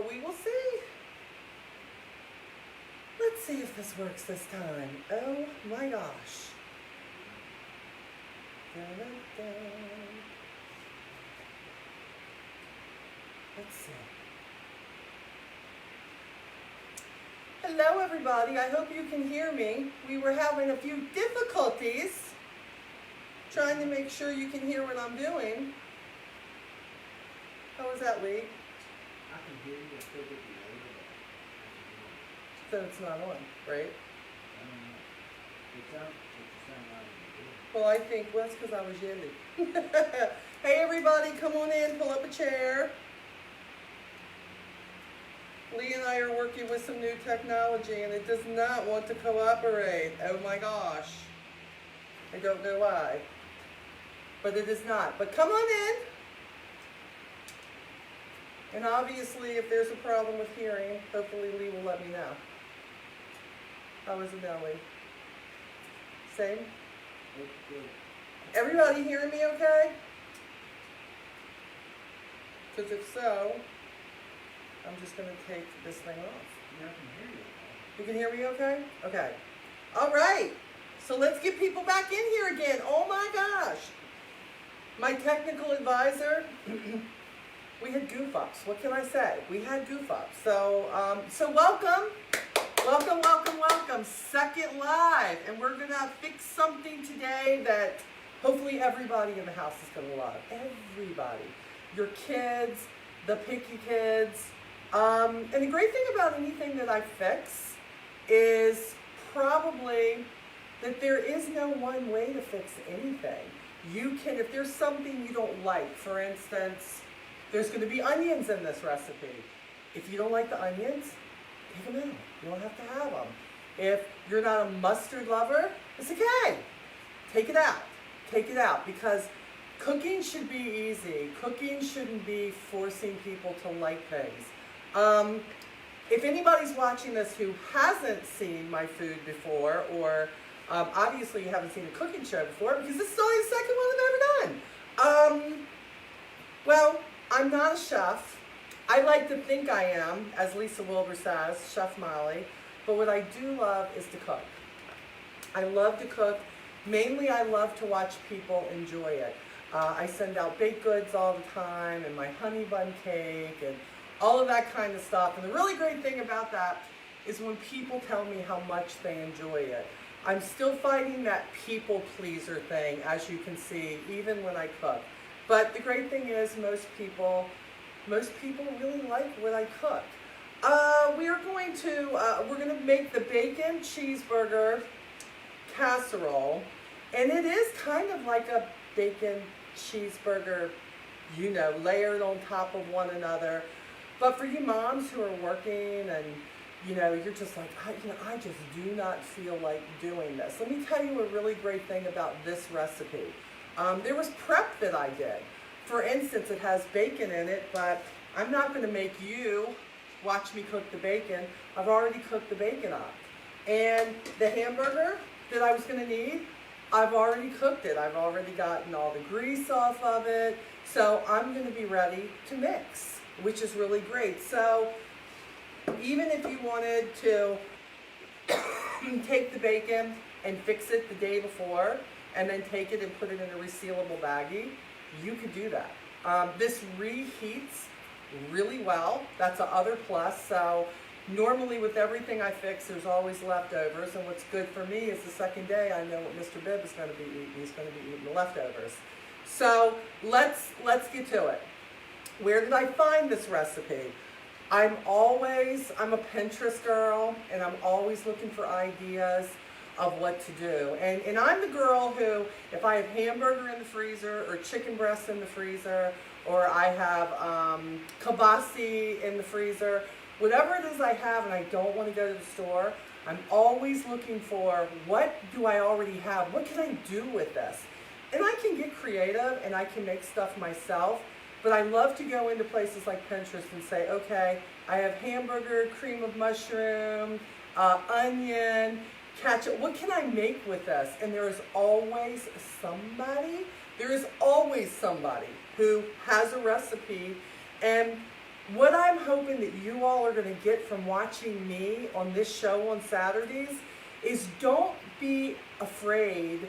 So we will see. Let's see if this works this time. Oh my gosh. Da-da-da. Let's see. Hello everybody, I hope you can hear me. We were having a few difficulties trying to make sure you can hear what I'm doing. How was that, Lee? I can hear you, I still get the So it's not on, right? I don't know. It sounds loud in the Well, I think, well, that's because I was yelling. Hey everybody, come on in, pull up a chair. Lee and I are working with some new technology and it does not want to cooperate. Oh my gosh. I don't know why. But it is not. But come on in. And obviously if there's a problem with hearing, hopefully Lee will let me know. How is it now, Lee? Same? It's good. Everybody hearing me okay? Because if so, I'm just going to take this thing off. Yeah, I can hear you. You can hear me okay? Okay. All right. So let's get people back in here again. Oh my gosh. My technical advisor, we had goof ups. What can I say? We had goof ups. So, welcome. Welcome, welcome, welcome. Second live. And we're going to fix something today that hopefully everybody in the house is going to love. Everybody. Your kids, the picky kids. And the great thing about anything that I fix is probably that there is no one way to fix anything. You can, if there's something you don't like, for instance, there's going to be onions in this recipe. If you don't like the onions, take them out. You don't have to have them. If you're not a mustard lover, it's okay. Take it out. Take it out because cooking should be easy. Cooking shouldn't be forcing people to like things. If anybody's watching this who hasn't seen my food before, or obviously you haven't seen a cooking show before, because this is only the second one I've ever done. Well, I'm not a chef. I like to think I am, as Lisa Wilbur says, Chef Molly, but what I do love is to cook. I love to cook. Mainly I love to watch people enjoy it. I send out baked goods all the time, and my honey bun cake, and all of that kind of stuff. And the really great thing about that is when people tell me how much they enjoy it. I'm still fighting that people pleaser thing, as you can see, even when I cook. But the great thing is most people really like what I cook. We're going to make the bacon cheeseburger casserole. And it is kind of like a bacon cheeseburger, you know, layered on top of one another. But for you moms who are working and, you know, you're just like, I just do not feel like doing this. Let me tell you a really great thing about this recipe. There was prep that I did. For instance, it has bacon in it, but I'm not going to make you watch me cook the bacon. I've already cooked the bacon up. And the hamburger that I was going to need, I've already cooked it. I've already gotten all the grease off of it. So I'm going to be ready to mix, which is really great. So even if you wanted to take the bacon and fix it the day before and then take it and put it in a resealable baggie, you could do that. This reheats really well. That's the other plus. So normally with everything I fix, there's always leftovers. And what's good for me is the second day I know what Mr. Bibb is going to be eating. He's going to be eating the leftovers. So let's get to it. Where did I find this recipe? I'm a Pinterest girl, and I'm always looking for ideas of what to do. And I'm the girl who, if I have hamburger in the freezer, or chicken breast in the freezer, or I have kibasi in the freezer, whatever it is I have and I don't want to go to the store, I'm always looking for, what do I already have? What can I do with this? And I can get creative and I can make stuff myself. But I love to go into places like Pinterest and say, okay, I have hamburger, cream of mushroom, onion, ketchup. What can I make with this? And there is always somebody who has a recipe. And what I'm hoping that you all are going to get from watching me on this show on Saturdays is don't be afraid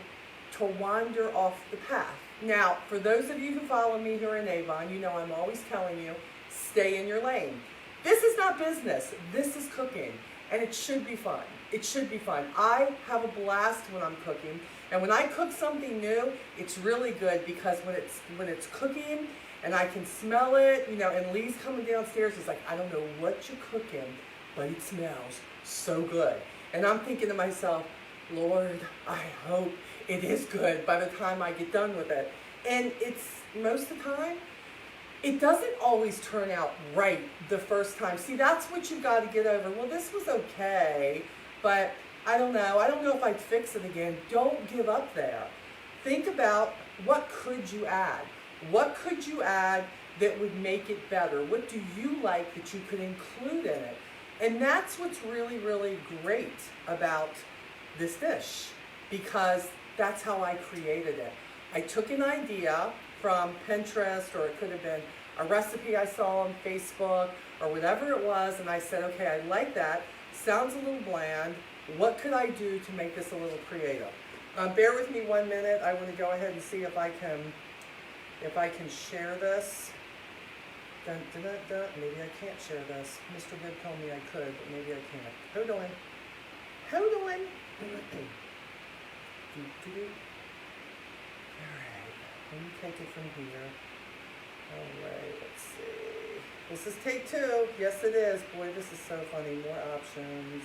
to wander off the path. Now, for those of you who follow me here in Avon, you know I'm always telling you, stay in your lane. This is not business. This is cooking, and it should be fun. It should be fun. I have a blast when I'm cooking, and when I cook something new, it's really good because when it's cooking and I can smell it, you know, and Lee's coming downstairs, he's like, I don't know what you're cooking, but it smells so good. And I'm thinking to myself, Lord, I hope it is good by the time I get done with it. And it's, most of the time, it doesn't always turn out right the first time. See, that's what you got to get over. Well, this was okay, but I don't know. I don't know if I'd fix it again. Don't give up there. Think about what could you add? What could you add that would make it better? What do you like that you could include in it? And that's what's really, really great about this dish, because that's how I created it. I took an idea from Pinterest, or it could have been a recipe I saw on Facebook, or whatever it was, and I said, okay, I like that. Sounds a little bland. What could I do to make this a little creative? Bear with me 1 minute. I want to go ahead and see if I can share this. Dun, dun, dun, dun. Maybe I can't share this. Mr. Good told me I could, but maybe I can't. Hold on. Hold on. Alright, let me take it from here. Alright, let's see. This is take 2. Yes, it is. Boy, this is so funny. More options.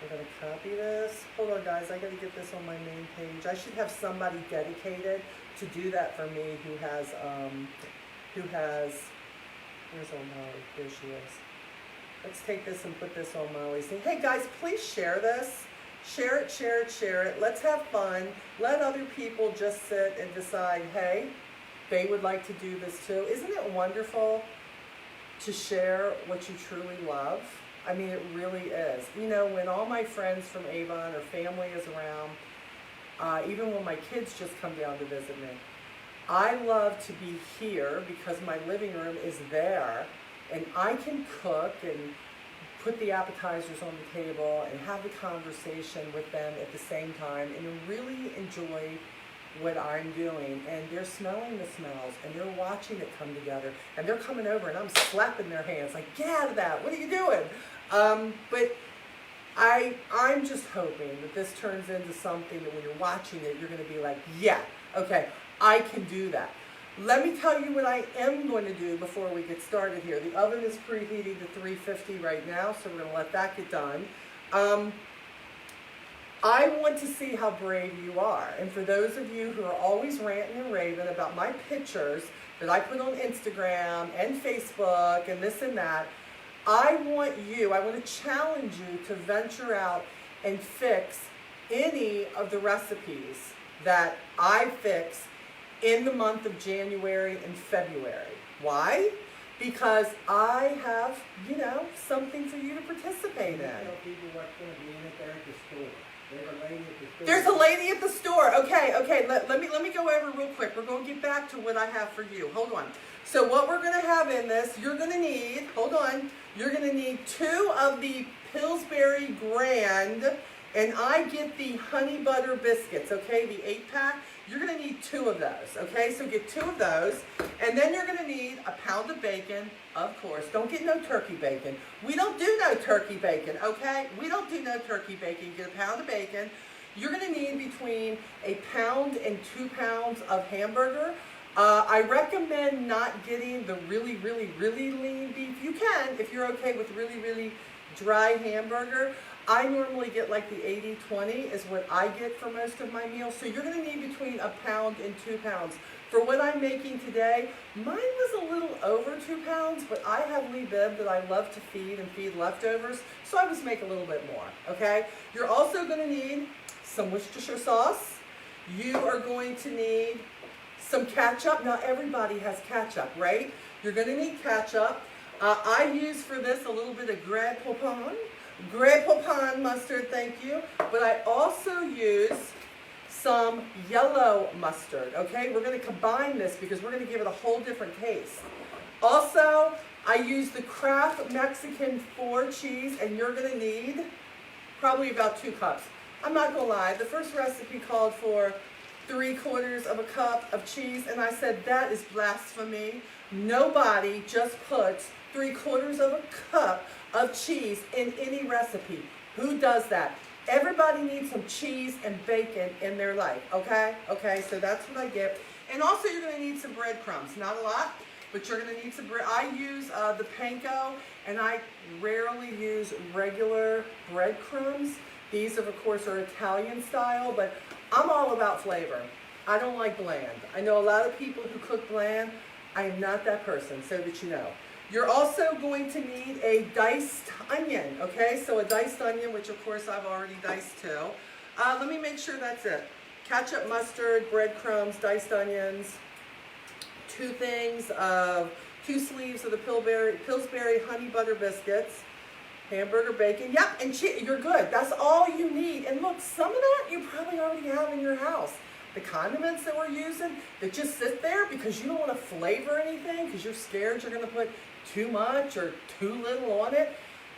We're going to copy this. Hold on, guys. I got to get this on my main page. I should have somebody dedicated to do that for me who has, where's old Molly? There she is. Let's take this and put this on Molly's thing. Hey, guys, please share this. Share it, share it, share it. Let's have fun. Let other people just sit and decide, hey, they would like to do this too. Isn't it wonderful to share what you truly love? I mean, it really is. You know, when all my friends from Avon or family is around, even when my kids just come down to visit me, I love to be here because my living room is there, and I can cook and put the appetizers on the table and have the conversation with them at the same time and really enjoy what I'm doing. And they're smelling the smells and they're watching it come together, and they're coming over and I'm slapping their hands like, get out of that, what are you doing? But I'm just hoping that this turns into something that when you're watching it, you're going to be like, yeah, okay, I can do that. Let me tell you what I am going to do before we get started here. The oven is preheating to 350 right now, so we're going to let that get done. I want to see how brave you are. And for those of you who are always ranting and raving about my pictures that I put on Instagram and Facebook and this and that, I want to challenge you to venture out and fix any of the recipes that I fix in the month of January and February. Why? Because I have, you know, something for you to participate in. Tell people what's going to be in it there at the store. There's a lady at the store. Okay. Let me go over real quick. We're going to get back to what I have for you. Hold on. So what we're going to have in this, you're going to need, you're going to need 2 of the Pillsbury Grand, and I get the honey butter biscuits, okay, the 8-pack. You're going to need 2 of those, okay? So get 2 of those, and then you're going to need a pound of bacon, of course. Don't get no turkey bacon. We don't do no turkey bacon, okay? We don't do no turkey bacon. Get a pound of bacon. You're going to need between a pound and 2 pounds of hamburger. I recommend not getting the really, really, really lean beef. You can, if you're okay with really, really dry hamburger. I normally get like the 80-20 is what I get for most of my meals. So you're going to need between a pound and 2 pounds. For what I'm making today, mine was a little over 2 pounds, but I have Lee Bibb that I love to feed and feed leftovers, so I just make a little bit more, okay? You're also going to need some Worcestershire sauce. You are going to need some ketchup. Now everybody has ketchup, right? You're going to need ketchup. I use for this a little bit of Grey Poupon mustard, thank you. But I also use some yellow mustard, okay? We're gonna combine this because we're gonna give it a whole different taste. Also, I use the Kraft Mexican 4 cheese, and you're gonna need probably about 2 cups. I'm not gonna lie, the first recipe called for 3/4 of a cup of cheese, and I said, that is blasphemy. Nobody just puts 3/4 of a cup of cheese in any recipe. Who does that? Everybody needs some cheese and bacon in their life, okay? Okay, so that's what I get. And also you're gonna need some breadcrumbs. Not a lot, but you're gonna need some bread. I use the panko, and I rarely use regular breadcrumbs. These, of course, are Italian style, but I'm all about flavor. I don't like bland. I know a lot of people who cook bland. I am not that person, so that you know. You're also going to need a diced onion, okay? So a diced onion, which of course I've already diced too. Let me make sure that's it. Ketchup, mustard, breadcrumbs, diced onions, 2 sleeves of the Pillsbury honey butter biscuits, hamburger bacon, yep, and you're good. That's all you need. And look, some of that you probably already have in your house. The condiments that we're using that just sit there because you don't want to flavor anything because you're scared you're going to put too much or too little on it,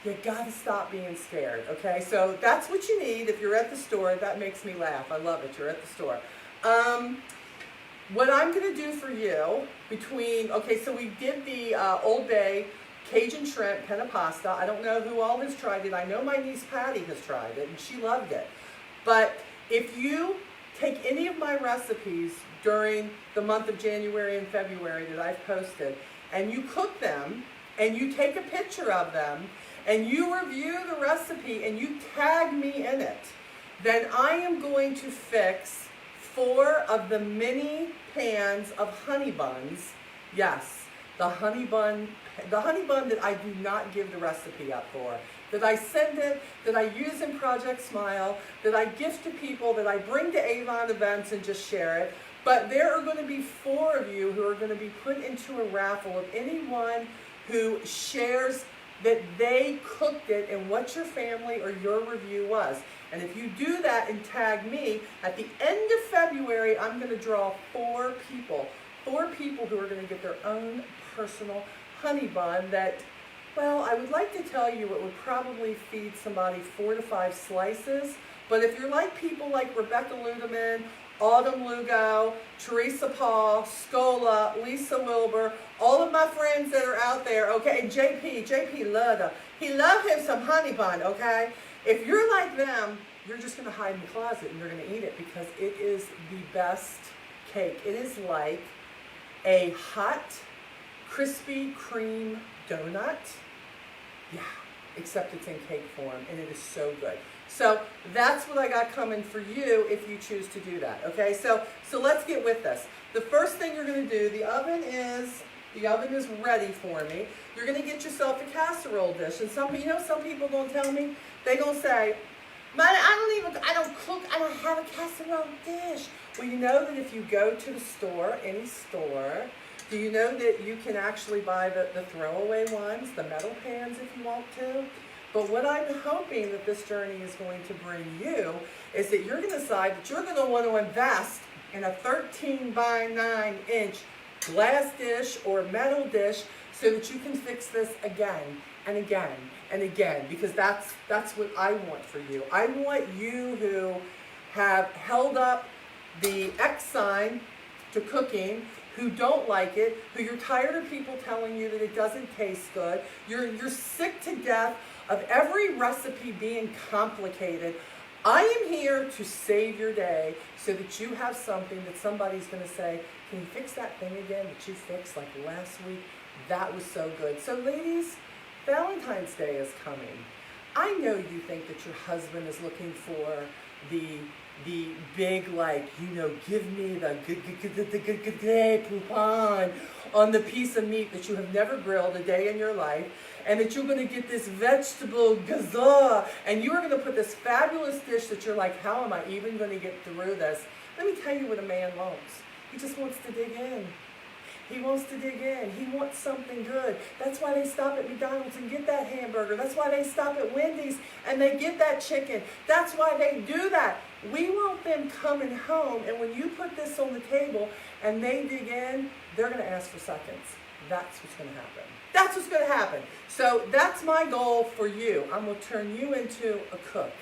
you got to stop being scared, okay? So that's what you need if you're at the store. That makes me laugh. I love it. You're at the store. What I'm going to do for you okay, so we did the Old Bay Cajun shrimp penne pasta. I don't know who all has tried it. I know my niece Patty has tried it, and she loved it. But if you take any of my recipes during the month of January and February that I've posted, and you cook them, and you take a picture of them, and you review the recipe, and you tag me in it, then I am going to fix 4 of the mini pans of honey buns. Yes, the honey bun that I do not give the recipe up for, that I send it, that I use in Project Smile, that I gift to people, that I bring to Avon events and just share it. But there are going to be 4 of you who are going to be put into a raffle of anyone who shares that they cooked it and what your family or your review was. And if you do that and tag me, at the end of February, I'm going to draw 4 people who are going to get their own personal honey bun that, well, I would like to tell you it would probably feed somebody 4 to 5 slices. But if you're like people like Rebecca Ludeman, Autumn Lugo, Teresa Paul, Scola, Lisa Wilbur, all of my friends that are out there, okay, and JP loved he loved him some honey bun, okay? If you're like them, you're just going to hide in the closet and you're going to eat it because it is the best cake. It is like a hot, Krispy Kreme donut. Yeah, except it's in cake form, and it is so good. So that's what I got coming for you if you choose to do that, okay? So let's get with this. The first thing you're going to do, the oven is ready for me. You're going to get yourself a casserole dish. And some people going to tell me, they going to say, I don't cook, I don't have a casserole dish. Well, you know that if you go to the store, any store, do you know that you can actually buy the throwaway ones, the metal pans if you want to? But what I'm hoping that this journey is going to bring you is that you're going to decide that you're going to want to invest in a 13 by 9 inch glass dish or metal dish so that you can fix this again and again and again, because that's what I want for you. I want you who have held up the X sign to cooking, who don't like it, who you're tired of people telling you that it doesn't taste good, you're sick to death of every recipe being complicated. I am here to save your day so that you have something that somebody's going to say, can you fix that thing again that you fixed like last week? That was so good. So ladies, Valentine's Day is coming. I know you think that your husband is looking for the big, like, give me the good poupon on the piece of meat that you have never grilled a day in your life, and that you're going to get this vegetable gazelle, and you are going to put this fabulous dish that you're like, how am I even going to get through this? Let me tell you what a man wants. He just wants to dig in. He wants to dig in. He wants something good. That's why they stop at McDonald's and get that hamburger. That's why they stop at Wendy's and they get that chicken. That's why they do that. We want them coming home, and when you put this on the table and they dig in, they're gonna ask for seconds. That's what's gonna happen. That's what's gonna happen. So that's my goal for you. I'm gonna turn you into a cook.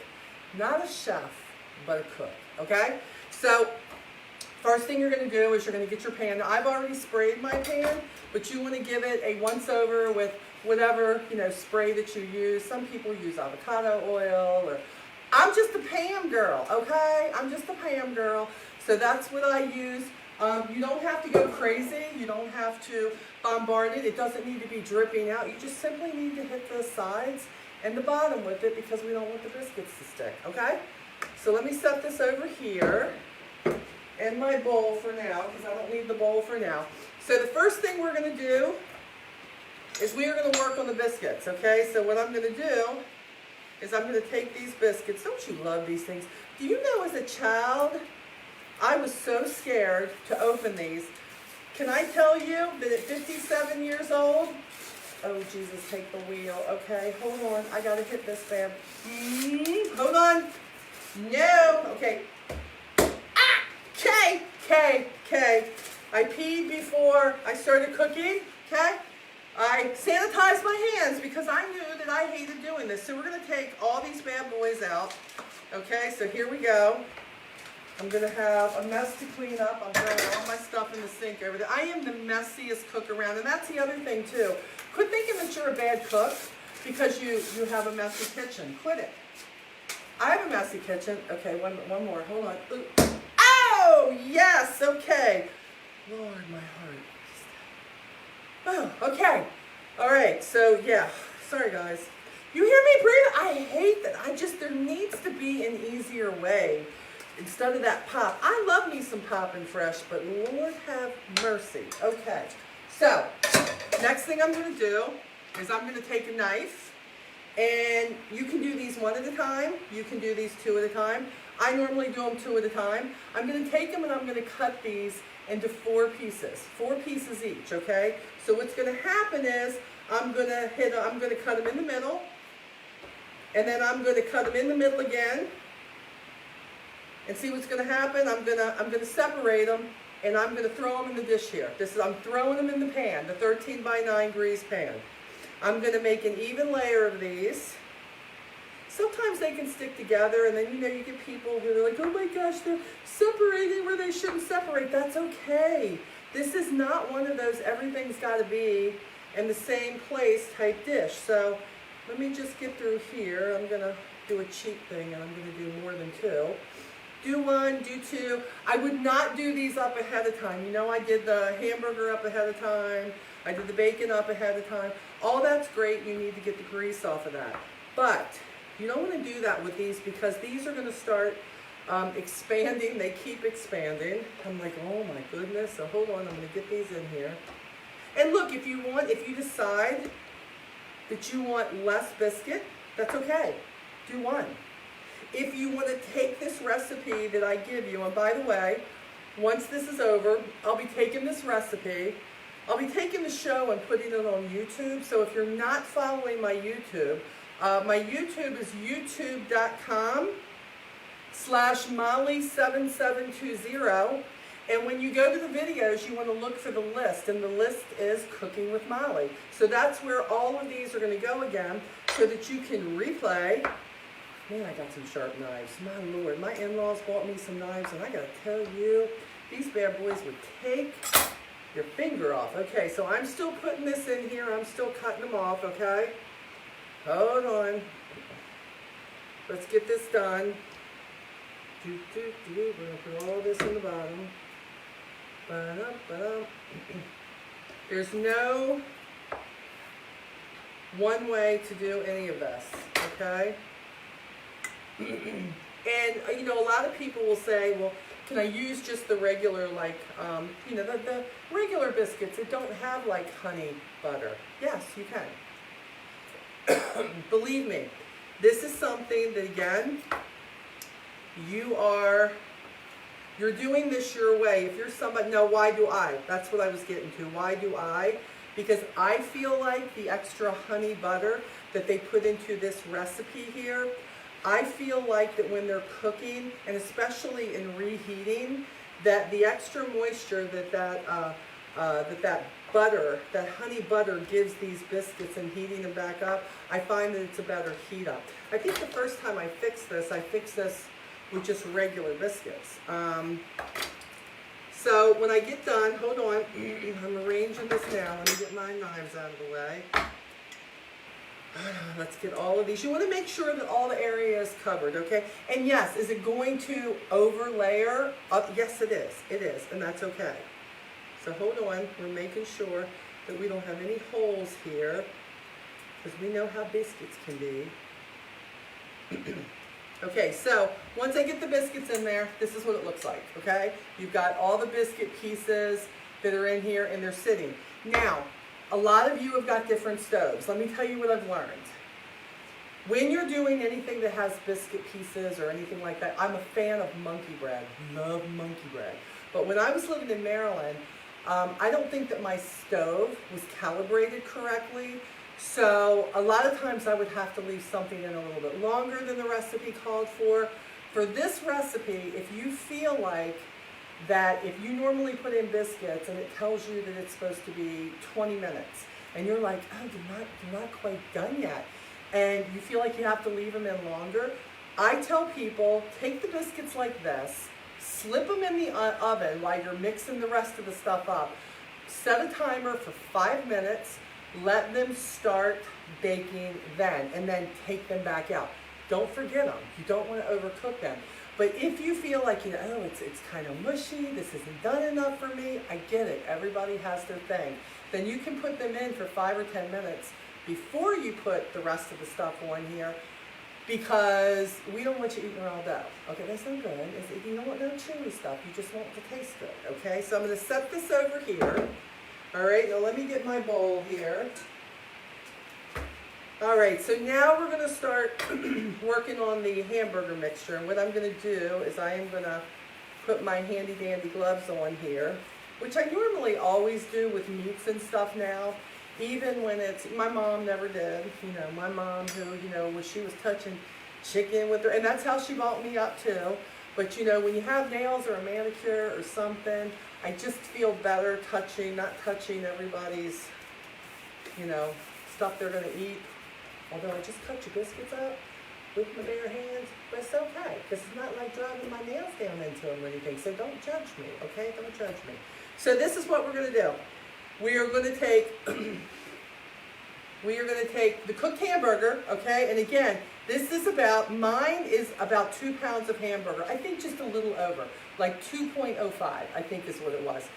Not a chef, but a cook, okay? So first thing you're gonna do is you're gonna get your pan. Now, I've already sprayed my pan, but you wanna give it a once over with whatever, spray that you use. Some people use avocado oil, or I'm just a Pam girl, okay? I'm just a Pam girl. So that's what I use. You don't have to go crazy. You don't have to bombard it. It doesn't need to be dripping out. You just simply need to hit the sides and the bottom with it because we don't want the biscuits to stick, okay? So let me set this over here in my bowl for now because I don't need the bowl for now. So the first thing we're going to do is we are going to work on the biscuits, okay? So what I'm going to do is I'm going to take these biscuits. Don't you love these things? Do you know as a child, I was so scared to open these. Can I tell you that at 57 years old, oh Jesus, take the wheel, okay, hold on, I got to hit this bad. Hold on, no, okay. Okay. I peed before I started cooking, okay? I sanitized my hands because I knew that I hated doing this. So we're going to take all these bad boys out. Okay, so here we go. I'm going to have a mess to clean up. I'm throwing all my stuff in the sink over there. I am the messiest cook around. And that's the other thing, too. Quit thinking that you're a bad cook because you have a messy kitchen. Quit it. I have a messy kitchen. Okay, one more. Hold on. Ooh. Oh, yes. Okay. Lord, my heart. Oh, okay. All right. So, yeah. Sorry, guys. You hear me breathe? I hate that. There needs to be an easier way instead of that pop. I love me some poppin' fresh, but Lord have mercy. Okay. So, next thing I'm going to do is I'm going to take a knife, and you can do these one at a time. You can do these two at a time. I normally do them two at a time. I'm going to take them and I'm going to cut these into 4 pieces. 4 pieces each, okay? So what's going to happen is I'm going to cut them in the middle, and then I'm going to cut them in the middle again. And see what's going to happen? I'm going to separate them, and I'm going to throw them in the dish here. I'm throwing them in the pan, the 13 by 9 grease pan. I'm going to make an even layer of these. Sometimes they can stick together, and then you get people who are like, oh my gosh, they're separating where they shouldn't separate. That's okay. This is not one of those everything's got to be in the same place type dish. So let me just get through here. I'm going to do a cheat thing, and I'm going to do more than 2. Do 1, do 2. I would not do these up ahead of time. I did the hamburger up ahead of time. I did the bacon up ahead of time. All that's great. You need to get the grease off of that. But you don't want to do that with these because these are going to start expanding. They keep expanding. I'm like, oh my goodness. So hold on. I'm going to get these in here. And look, if you decide that you want less biscuit, that's okay. Do 1. If you want to take this recipe that I give you, and by the way, once this is over, I'll be taking this recipe, I'll be taking the show and putting it on YouTube. So if you're not following my YouTube is youtube.com/Molly7720. And when you go to the videos, you want to look for the list, and the list is Cooking with Molly. So that's where all of these are going to go again so that you can replay. Man, I got some sharp knives. My Lord, my in-laws bought me some knives, and I got to tell you, these bad boys would take your finger off. Okay, so I'm still putting this in here. I'm still cutting them off, okay? Hold on. Let's get this done. We're going to put all this in the bottom. There's no one way to do any of this, okay? And, a lot of people will say, well, can I use just the regular, the regular biscuits that don't have, honey butter? Yes, you can. Believe me, this is something that, again, you're doing this your way. If you're somebody, now why do I? That's what I was getting to. Why do I? Because I feel like the extra honey butter that they put into this recipe here, I feel like that when they're cooking, and especially in reheating, that the extra moisture that butter, that honey butter gives these biscuits and heating them back up, I find that it's a better heat up. I think the first time I fixed this with just regular biscuits. So when I get done, hold on, I'm arranging this now. Let me get my knives out of the way. Let's get all of these. You want to make sure that all the area is covered, okay? And yes, is it going to overlayer? Yes, it is. It is, and that's okay. So hold on. We're making sure that we don't have any holes here, because we know how biscuits can be. Okay, so once I get the biscuits in there, this is what it looks like, okay? You've got all the biscuit pieces that are in here, and they're sitting. Now, a lot of you have got different stoves. Let me tell you what I've learned. When you're doing anything that has biscuit pieces or anything like that, I'm a fan of monkey bread. Love monkey bread. But when I was living in Maryland, I don't think that my stove was calibrated correctly. So a lot of times I would have to leave something in a little bit longer than the recipe called for. For this recipe, if you feel like that if you normally put in biscuits and it tells you that it's supposed to be 20 minutes and you're like, oh, you're not quite done yet, and you feel like you have to leave them in longer, I tell people, take the biscuits like this, slip them in the oven while you're mixing the rest of the stuff up, set a timer for 5 minutes, let them start baking then, and then take them back out. Don't forget them. You don't want to overcook them. But if you feel like, oh, it's kind of mushy, this isn't done enough for me, I get it. Everybody has their thing. Then you can put them in for 5 or 10 minutes before you put the rest of the stuff on here, because we don't want you eating raw dough. Okay, that's not good. You don't want no chewy stuff. You just want it to taste good. Okay, so I'm going to set this over here. All right, now let me get my bowl here. All right, so now we're going to start working on the hamburger mixture. And what I'm going to do is I am going to put my handy dandy gloves on here, which I normally always do with meats and stuff now, even when it's, my mom never did. My mom who, when she was touching chicken with her, and that's how she brought me up too. But when you have nails or a manicure or something, I just feel better not touching everybody's, stuff they're going to eat. Although I just cut your biscuits up with my bare hands, but it's okay, because it's not like driving my nails down into them or anything, so don't judge me, okay? Don't judge me. So this is what we're going to do. We are going to take the cooked hamburger, okay? And again, mine is about 2 pounds of hamburger. I think just a little over, like 2.05, I think is what it was.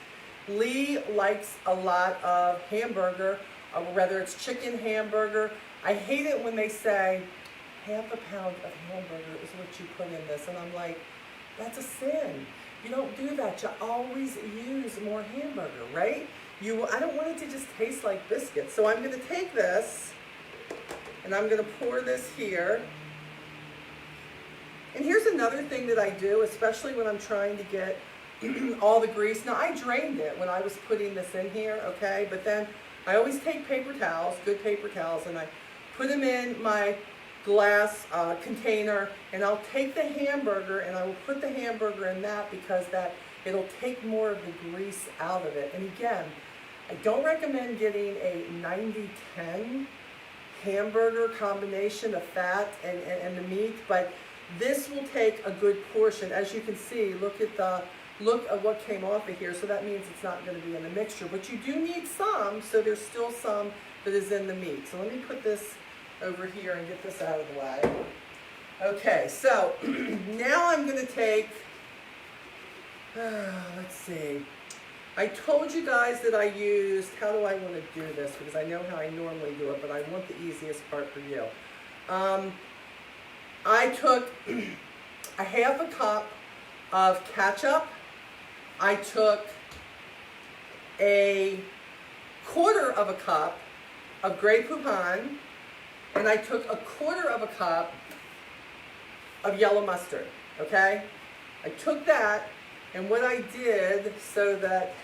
Lee likes a lot of hamburger, whether it's chicken hamburger. I hate it when they say, half a pound of hamburger is what you put in this. And I'm like, that's a sin. You don't do that. You always use more hamburger, right? I don't want it to just taste like biscuits. So I'm going to take this, and I'm going to pour this here. And here's another thing that I do, especially when I'm trying to get all the grease. Now, I drained it when I was putting this in here, okay? But then I always take paper towels, good paper towels, and I put them in my glass container, and I'll take the hamburger and I will put the hamburger in that, because it'll take more of the grease out of it. And again, I don't recommend getting a 90-10 hamburger combination of fat and the meat, but this will take a good portion. As you can see, look at what came off of here, so that means it's not going to be in the mixture. But you do need some, so there's still some that is in the meat. So let me put this over here and get this out of the way. Okay, so now I'm going to take, let's see. I told you guys that I used, how do I want to do this? Because I know how I normally do it, but I want the easiest part for you. I took a half a cup of ketchup. I took a quarter of a cup of Grey Poupon, and I took a quarter of a cup of yellow mustard, okay? I took that, and what I did so that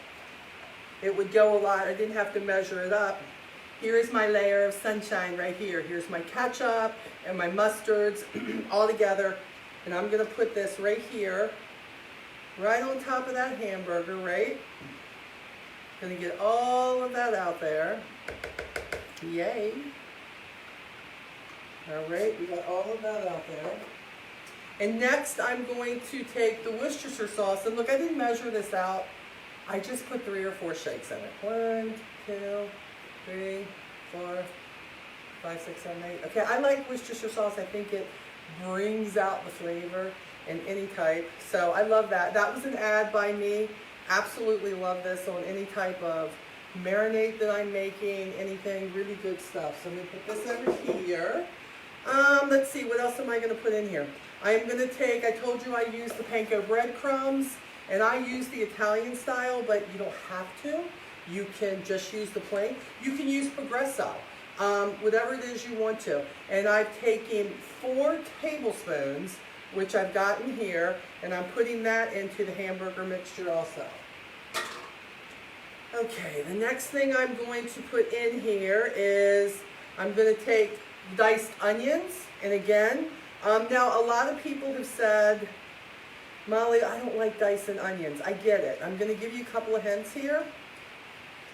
it would go a lot, I didn't have to measure it up, Here is my layer of sunshine right here. Here's my ketchup and my mustards all together. And I'm gonna put this right here, right on top of that hamburger, right? Gonna get all of that out there. Yay. All right, we got all of that out there. And next I'm going to take the Worcestershire sauce. And look, I didn't measure this out. I just put 3 or 4 shakes in it. 1, 2, 3, 4, 5, 6, 7, 8. Okay, I like Worcestershire sauce. I think it brings out the flavor in any type. So I love that. That was an ad by me. Absolutely love this on any type of marinade that I'm making, anything, really good stuff. So I'm going to put this over here. Let's see, what else am I going to put in here? I am going to take, I told you I use the panko breadcrumbs, and I use the Italian style, but you don't have to. You can just use the plain. You can use Progresso, whatever it is you want to. And I've taken 4 tablespoons, which I've gotten here, and I'm putting that into the hamburger mixture also. Okay, the next thing I'm going to put in here is I'm going to take diced onions, and again, now a lot of people have said, Molly, I don't like dicing onions. I get it. I'm going to give you a couple of hints here.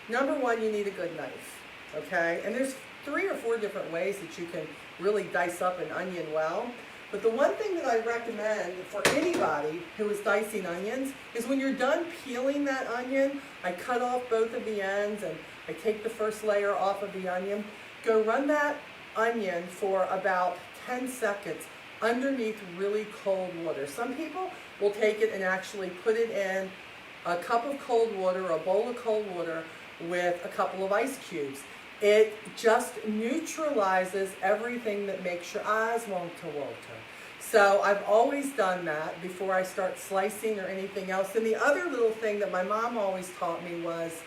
Number 1, you need a good knife, okay? And there's 3 or 4 different ways that you can really dice up an onion well. But the one thing that I recommend for anybody who is dicing onions is when you're done peeling that onion, I cut off both of the ends and I take the first layer off of the onion. Go run that onion for about 10 seconds underneath really cold water. Some people will take it and actually put it in a cup of cold water or a bowl of cold water with a couple of ice cubes. It just neutralizes everything that makes your eyes want to water. So I've always done that before I start slicing or anything else. And the other little thing that my mom always taught me was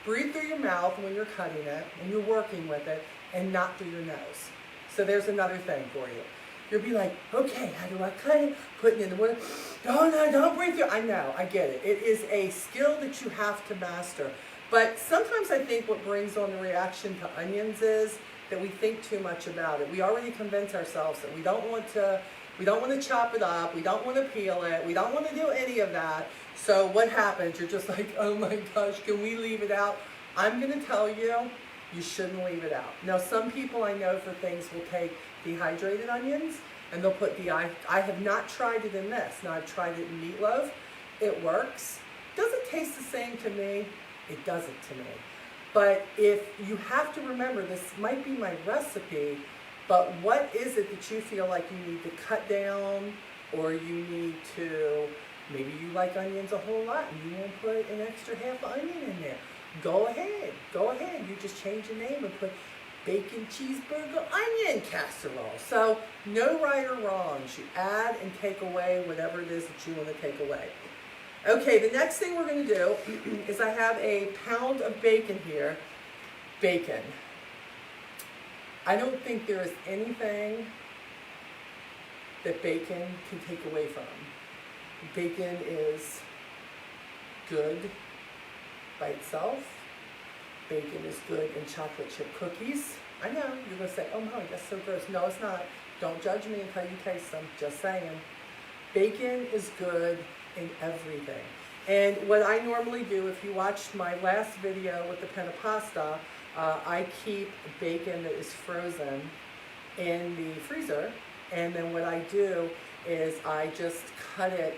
breathe through your mouth when you're cutting it and you're working with it, and not through your nose. So there's another thing for you. You'll be like, okay, how do I cut it? Putting it in the water. No, don't breathe through. I know, I get it. It is a skill that you have to master. But sometimes I think what brings on the reaction to onions is that we think too much about it. We already convince ourselves that we don't want to chop it up, we don't want to peel it, we don't want to do any of that. So what happens? You're just like, oh my gosh, can we leave it out? I'm going to tell you, you shouldn't leave it out. Now some people I know for things will take dehydrated onions and they'll put I have not tried it in this. Now I've tried it in meatloaf. It works. Does it taste the same to me? It doesn't to me. But if you have to remember, this might be my recipe, but what is it that you feel like you need to cut down, or you need to, maybe you like onions a whole lot and you want to put an extra half onion in there. Go ahead. You just change the name and put bacon cheeseburger onion casserole. So no right or wrongs. You add and take away whatever it is that you want to take away. Okay, the next thing we're going to do is I have a pound of bacon here. Bacon. I don't think there is anything that bacon can take away from. Bacon is good by itself. Bacon is good in chocolate chip cookies. I know, you're going to say, oh my, that's so gross. No, it's not. Don't judge me until you taste them. Just saying. Bacon is good in everything. And what I normally do, if you watched my last video with the penne pasta, I keep bacon that is frozen in the freezer, and then what I do is I just cut it.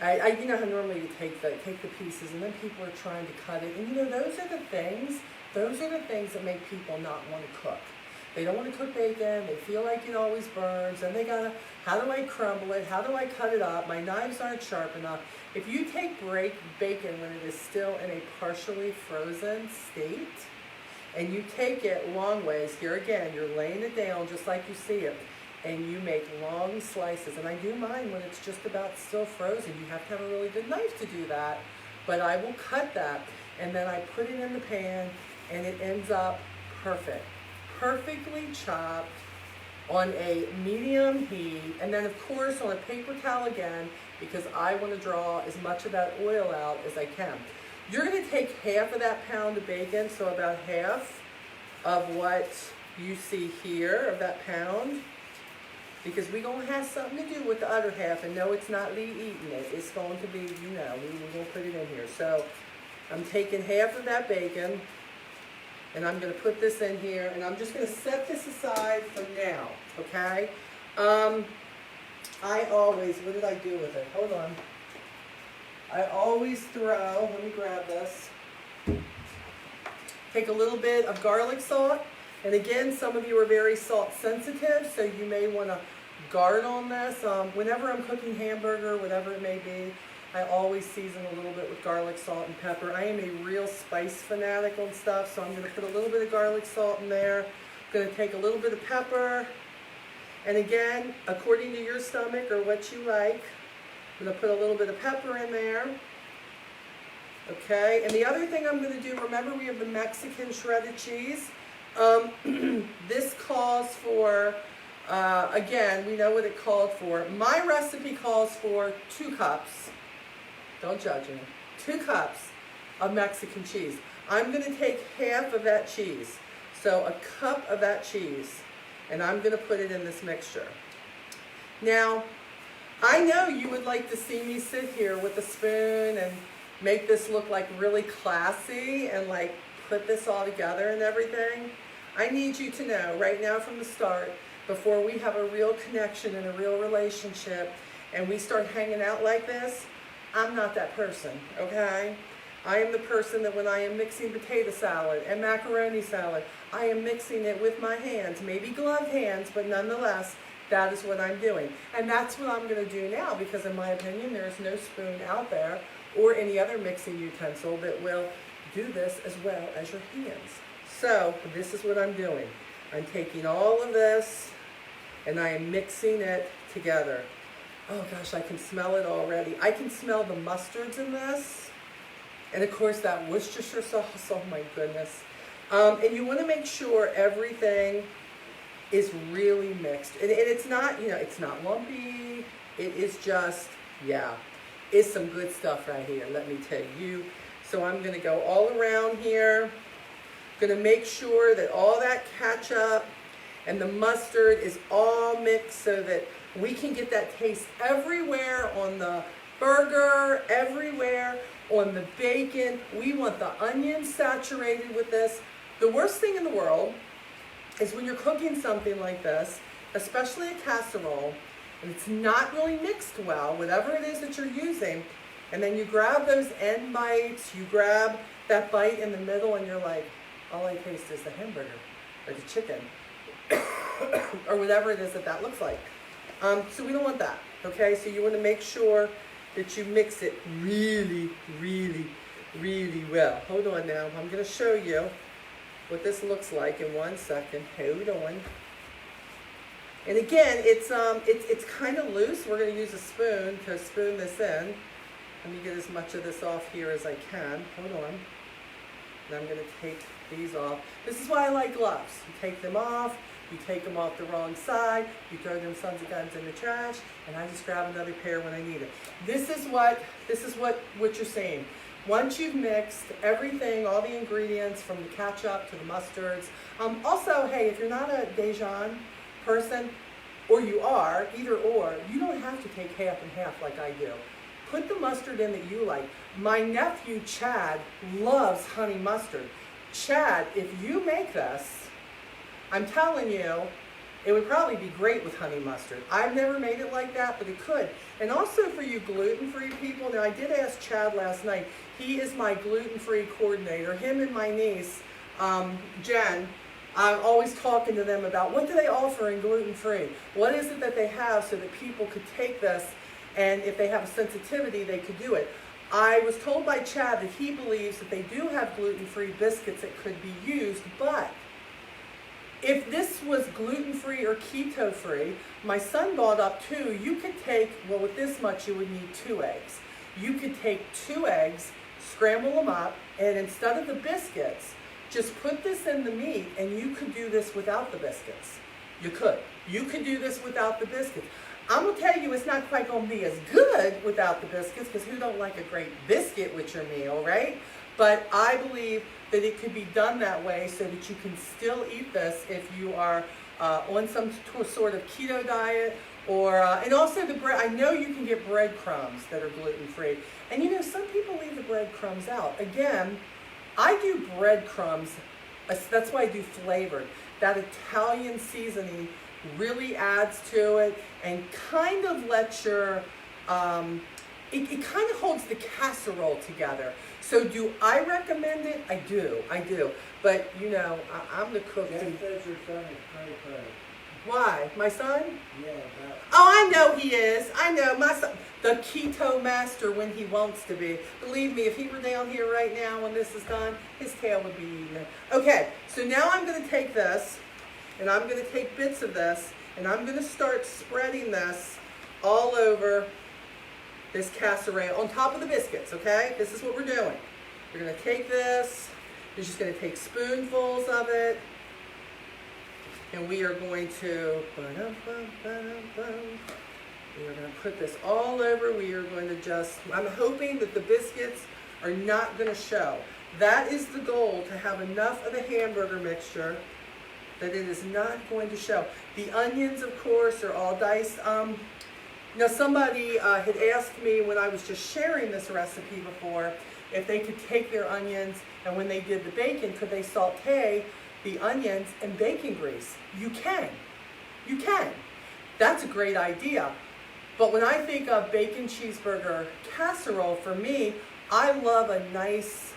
You know how normally you take the pieces, and then people are trying to cut it, and you know those are the things that make people not want to cook. They don't want to cook bacon, they feel like it always burns, and they gotta, how do I crumble it, how do I cut it up, my knives aren't sharp enough. If you take bacon when it is still in a partially frozen state, and you take it long ways, here again, you're laying it down just like you see it, and you make long slices, and I do mine when it's just about still frozen. You have to have a really good knife to do that, but I will cut that, and then I put it in the pan, and it ends up perfect. Perfectly chopped on a medium heat, and then of course on a paper towel again, because I want to draw as much of that oil out as I can. You're going to take half of that pound of bacon, so about half, of what you see here, of that pound, because we're going to have something to do with the other half, and no, it's not Lee eating it. It's going to be, you know, we're going to put it in here. So I'm taking half of that bacon, and I'm going to put this in here, and I'm just going to set this aside for now, okay? I always, what did I do with it? Hold on. I always throw, let me grab this, take a little bit of garlic salt, and again, some of you are very salt sensitive, so you may want to guard on this. Whenever I'm cooking hamburger, whatever it may be, I always season a little bit with garlic, salt, and pepper. I am a real spice fanatic on stuff, so I'm going to put a little bit of garlic salt in there. I'm going to take a little bit of pepper, and again, according to your stomach or what you like, I'm going to put a little bit of pepper in there. Okay, and the other thing I'm going to do, remember we have the Mexican shredded cheese. This calls for, again, we know what it called for. My recipe calls for 2 cups. Don't judge me. 2 cups of Mexican cheese. I'm going to take half of that cheese. So a cup of that cheese. And I'm going to put it in this mixture. Now, I know you would like to see me sit here with a spoon and make this look like really classy and like put this all together and everything. I need you to know right now from the start, before we have a real connection and a real relationship and we start hanging out like this, I'm not that person, okay? I am the person that when I am mixing potato salad and macaroni salad, I am mixing it with my hands, maybe gloved hands, but nonetheless, that is what I'm doing. And that's what I'm going to do now, because in my opinion, there is no spoon out there or any other mixing utensil that will do this as well as your hands. So this is what I'm doing. I'm taking all of this and I am mixing it together. Oh gosh, I can smell it already. I can smell the mustards in this. And of course that Worcestershire sauce, oh my goodness. And you want to make sure everything is really mixed. And it's not, you know, it's not lumpy. It is just, yeah, it's some good stuff right here, let me tell you. So I'm going to go all around here. Going to make sure that all that ketchup and the mustard is all mixed so that we can get that taste everywhere on the burger, everywhere on the bacon. We want the onions saturated with this. The worst thing in the world is when you're cooking something like this, especially a casserole, and it's not really mixed well, whatever it is that you're using, and then you grab those end bites, you grab that bite in the middle, and you're like, all I taste is the hamburger, or the chicken, or whatever it is that that looks like. So we don't want that, okay? So you want to make sure that you mix it really, really, really well. Hold on now, I'm going to show you what this looks like in 1 second. Hold on. And again, it's kind of loose. We're going to use a spoon to spoon this in. Let me get as much of this off here as I can. Hold on. And I'm going to take these off. This is why I like gloves. You take them off. You take them off the wrong side. You throw them sons of guns in the trash. And I just grab another pair when I need it. This is what you're seeing. Once you've mixed everything, all the ingredients from the ketchup to the mustards. Also, hey, if you're not a Dijon person, or you are, either or, you don't have to take half and half like I do. Put the mustard in that you like. My nephew, Chad, loves honey mustard. Chad, if you make this, I'm telling you, it would probably be great with honey mustard. I've never made it like that, but it could. And also for you gluten-free people, now I did ask Chad last night. He is my gluten-free coordinator. Him and my niece, Jen, I'm always talking to them about what do they offer in gluten-free? What is it that they have so that people could take this, and if they have a sensitivity, they could do it. I was told by Chad that he believes that they do have gluten-free biscuits that could be used, but if this was gluten-free or keto-free, my son brought up 2. You could take, well, with this much, you would need 2 eggs. You could take 2 eggs, scramble them up, and instead of the biscuits, just put this in the meat, and you could do this without the biscuits. You could. You could do this without the biscuits. I'm going to tell you it's not quite going to be as good without the biscuits, because who don't like a great biscuit with your meal, right? But I believe that it could be done that way so that you can still eat this if you are on some sort of keto diet, or and also the bread. I know you can get breadcrumbs that are gluten-free, and you know some people leave the breadcrumbs out. Again, I do breadcrumbs. That's why I do flavored. That Italian seasoning really adds to it and kind of lets your, it kind of holds the casserole together. So do I recommend it? I do. But you know, I'm the cook. Jeff says your son is cray-cray. Why? My son? Yeah, that. Oh, I know he is. I know my son, the keto master when he wants to be. Believe me, if he were down here right now when this is done, his tail would be eaten. Okay, so now I'm going to take this, and I'm going to take bits of this, and I'm going to start spreading this all over this casserole on top of the biscuits, okay? This is what we're doing. We're going to take this. We're just going to take spoonfuls of it. And we are going to, put this all over. We are going to just, I'm hoping that the biscuits are not going to show. That is the goal, to have enough of the hamburger mixture that it is not going to show. The onions, of course, are all diced. Now somebody had asked me when I was just sharing this recipe before if they could take their onions and when they did the bacon, could they saute the onions in bacon grease? You can. You can. That's a great idea. But when I think of bacon cheeseburger casserole, for me, I love a nice,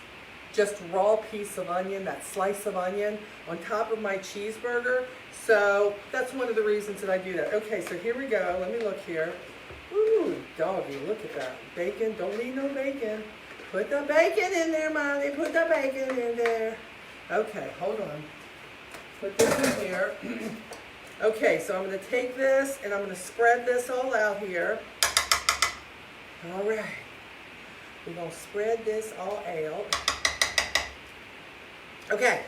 just raw piece of onion, that slice of onion on top of my cheeseburger. So that's one of the reasons that I do that. Okay, so here we go. Let me look here. Ooh, doggy, look at that. Bacon, don't need no bacon. Put the bacon in there, Molly. Put the bacon in there. Okay, hold on. Put this in here. Okay, so I'm going to take this and I'm going to spread this all out here. All right. We're going to spread this all out. Okay,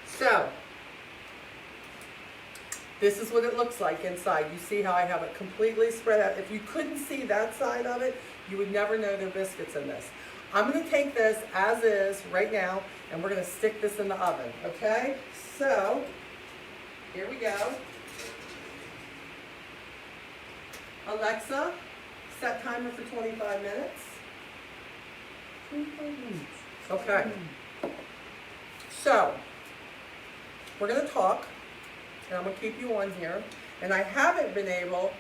so this is what it looks like inside. You see how I have it completely spread out. If you couldn't see that side of it, you would never know there are biscuits in this. I'm going to take this as is right now, and we're going to stick this in the oven, okay? So, here we go. Alexa, set timer for 25 minutes. 25 minutes. Okay. So, we're going to talk, and I'm going to keep you on here. And I haven't been able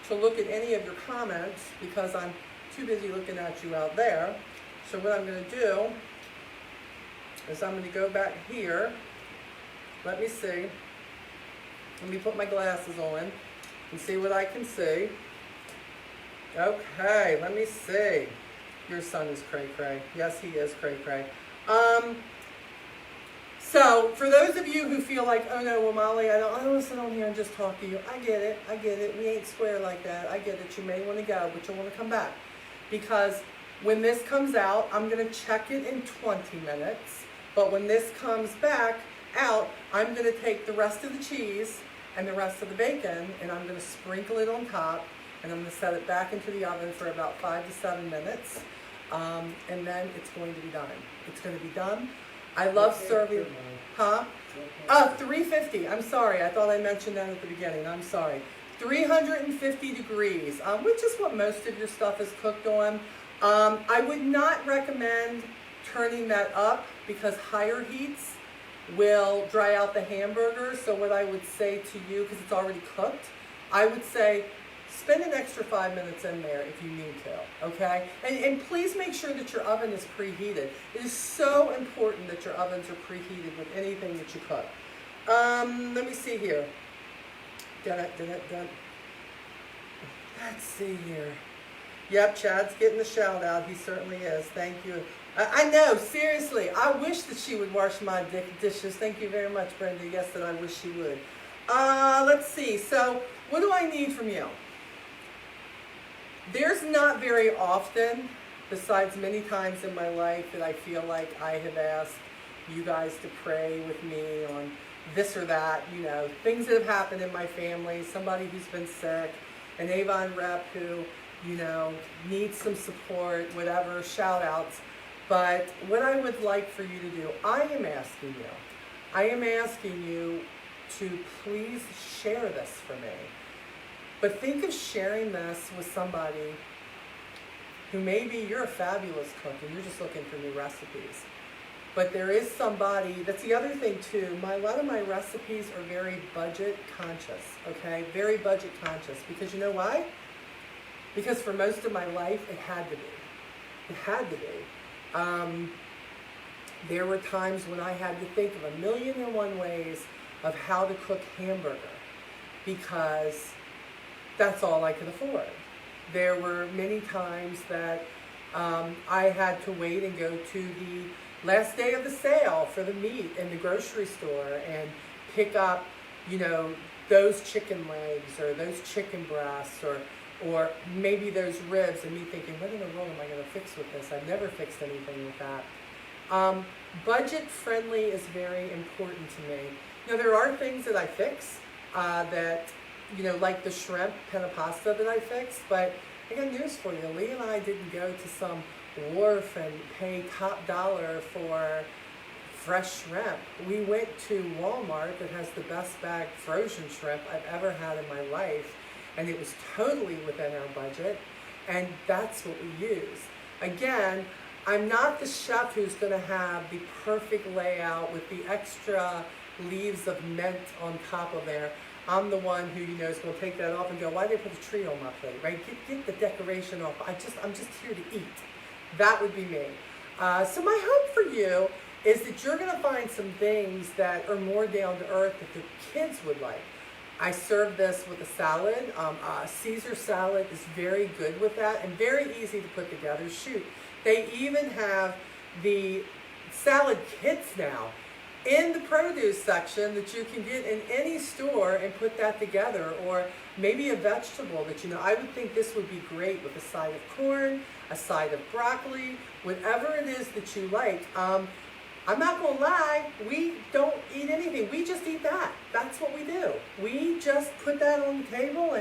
to look at any of your comments because I'm too busy looking at you out there. So what I'm going to do is I'm going to go back here. Let me see. Let me put my glasses on and see what I can see. Okay, let me see. Your son is cray-cray. Yes, he is cray-cray. So, for those of you who feel like, oh no, well Molly, I don't want to sit on here and just talk to you. I get it. We ain't square like that. I get it. You may want to go, but you'll want to come back. Because when this comes out, I'm going to check it in 20 minutes. But when this comes back out, I'm going to take the rest of the cheese and the rest of the bacon, and I'm going to sprinkle it on top, and I'm going to set it back into the oven for about 5 to 7 minutes. And then it's going to be done. It's going to be done. I love serving, huh? 350. I'm sorry. I thought I mentioned that at the beginning. I'm sorry. 350 degrees, which is what most of your stuff is cooked on. I would not recommend turning that up because higher heats will dry out the hamburger. So what I would say to you, because it's already cooked, I would say spend an extra 5 minutes in there if you need to, okay? And please make sure that your oven is preheated. It is so important that your ovens are preheated with anything that you cook. Let me see here. Let's see here. Yep, Chad's getting the shout out. He certainly is. Thank you. I know, seriously. I wish that she would wash my dishes. Thank you very much, Brenda. Yes, that I wish she would. Let's see. So, what do I need from you? There's not very often, besides many times in my life, that I feel like I have asked you guys to pray with me on this or that, you know, things that have happened in my family, somebody who's been sick, an Avon rep who, you know, needs some support, whatever, shout outs. But what I would like for you to do, I am asking you to please share this for me. But think of sharing this with somebody who maybe you're a fabulous cook and you're just looking for new recipes. But there is somebody, that's the other thing too, a lot of my recipes are very budget conscious, okay? Very budget conscious, because you know why? Because for most of my life, it had to be. It had to be. There were times when I had to think of 1,000,001 ways of how to cook hamburger, because that's all I could afford. There were many times that I had to wait and go to the last day of the sale for the meat in the grocery store and pick up, you know, those chicken legs or those chicken breasts or maybe those ribs, and me thinking, what in the world am I going to fix with this? I've never fixed anything with that. Budget friendly is very important to me. Now, there are things that I fix that, you know, like the shrimp penne pasta that I fix, but I got news for you. Lee and I didn't go to some wharf and pay top dollar for fresh shrimp. We went to Walmart that has the best bag frozen shrimp I've ever had in my life, and it was totally within our budget, and that's what we use. Again, I'm not the chef who's going to have the perfect layout with the extra leaves of mint on top of there. I'm the one who, you know, is going to take that off and go, why did they put a tree on my plate, right? Get the decoration off. I'm just here to eat. That would be me. So my hope for you is that you're going to find some things that are more down to earth that the kids would like. I serve this with a salad. Caesar salad is very good with that and very easy to put together. Shoot, they even have the salad kits now in the produce section that you can get in any store and put that together, or maybe a vegetable that, you know, I would think this would be great with a side of corn, a side of broccoli, whatever it is that you like. I'm not going to lie, we don't eat anything. We just eat that. That's what we do. We just put that on the table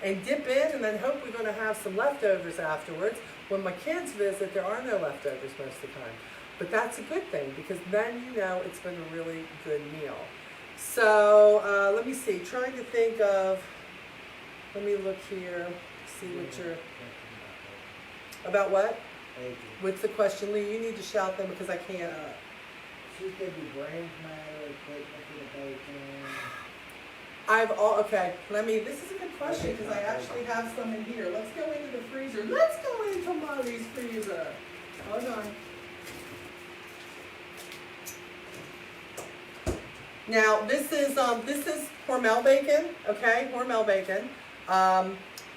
and dip in and then hope we're going to have some leftovers afterwards. When my kids visit, there are no leftovers most of the time. But that's a good thing, because then you know it's been a really good meal. So let me see, trying to think of, let me look here, see what you're, about what? Bacon. What's the question, Lee? You need to shout them because I can't. She said the brains matter, equipment for the bacon. Okay, this is a good question because I actually have some in here. Let's go into the freezer. Let's go into Mommy's freezer. Hold on. Now, this is Hormel bacon, okay? Hormel bacon.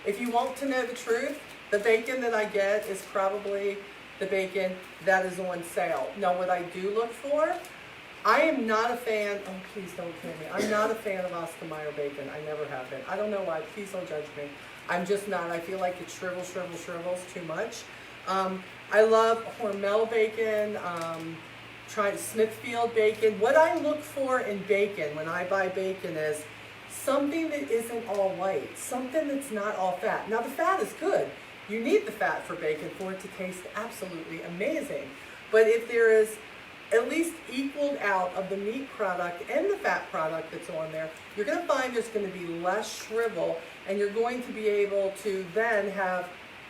If you want to know the truth, the bacon that I get is probably the bacon that is on sale. Now, what I do look for, I am not a fan, oh, please don't kill me. I'm not a fan of Oscar Mayer bacon. I never have been. I don't know why. Please don't judge me. I'm just not. I feel like it shrivels too much. I love Hormel bacon. Try Smithfield bacon. What I look for in bacon when I buy bacon is something that isn't all white, something that's not all fat. Now the fat is good. You need the fat for bacon for it to taste absolutely amazing. But if there is at least equaled out of the meat product and the fat product that's on there, you're going to find there's going to be less shrivel, and you're going to be able to then have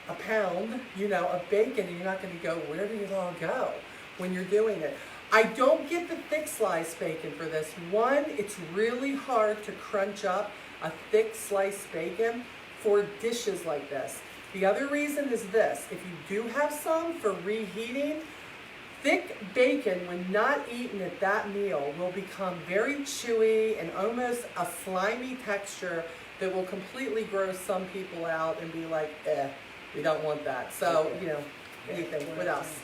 a pound, you know, of bacon, and you're not going to go, where did it all go when you're doing it? I don't get the thick slice bacon for this. One, it's really hard to crunch up a thick sliced bacon for dishes like this. The other reason is this: if you do have some for reheating, thick bacon, when not eaten at that meal, will become very chewy and almost a slimy texture that will completely gross some people out and be like, we don't want that. So, you know, anything. What else?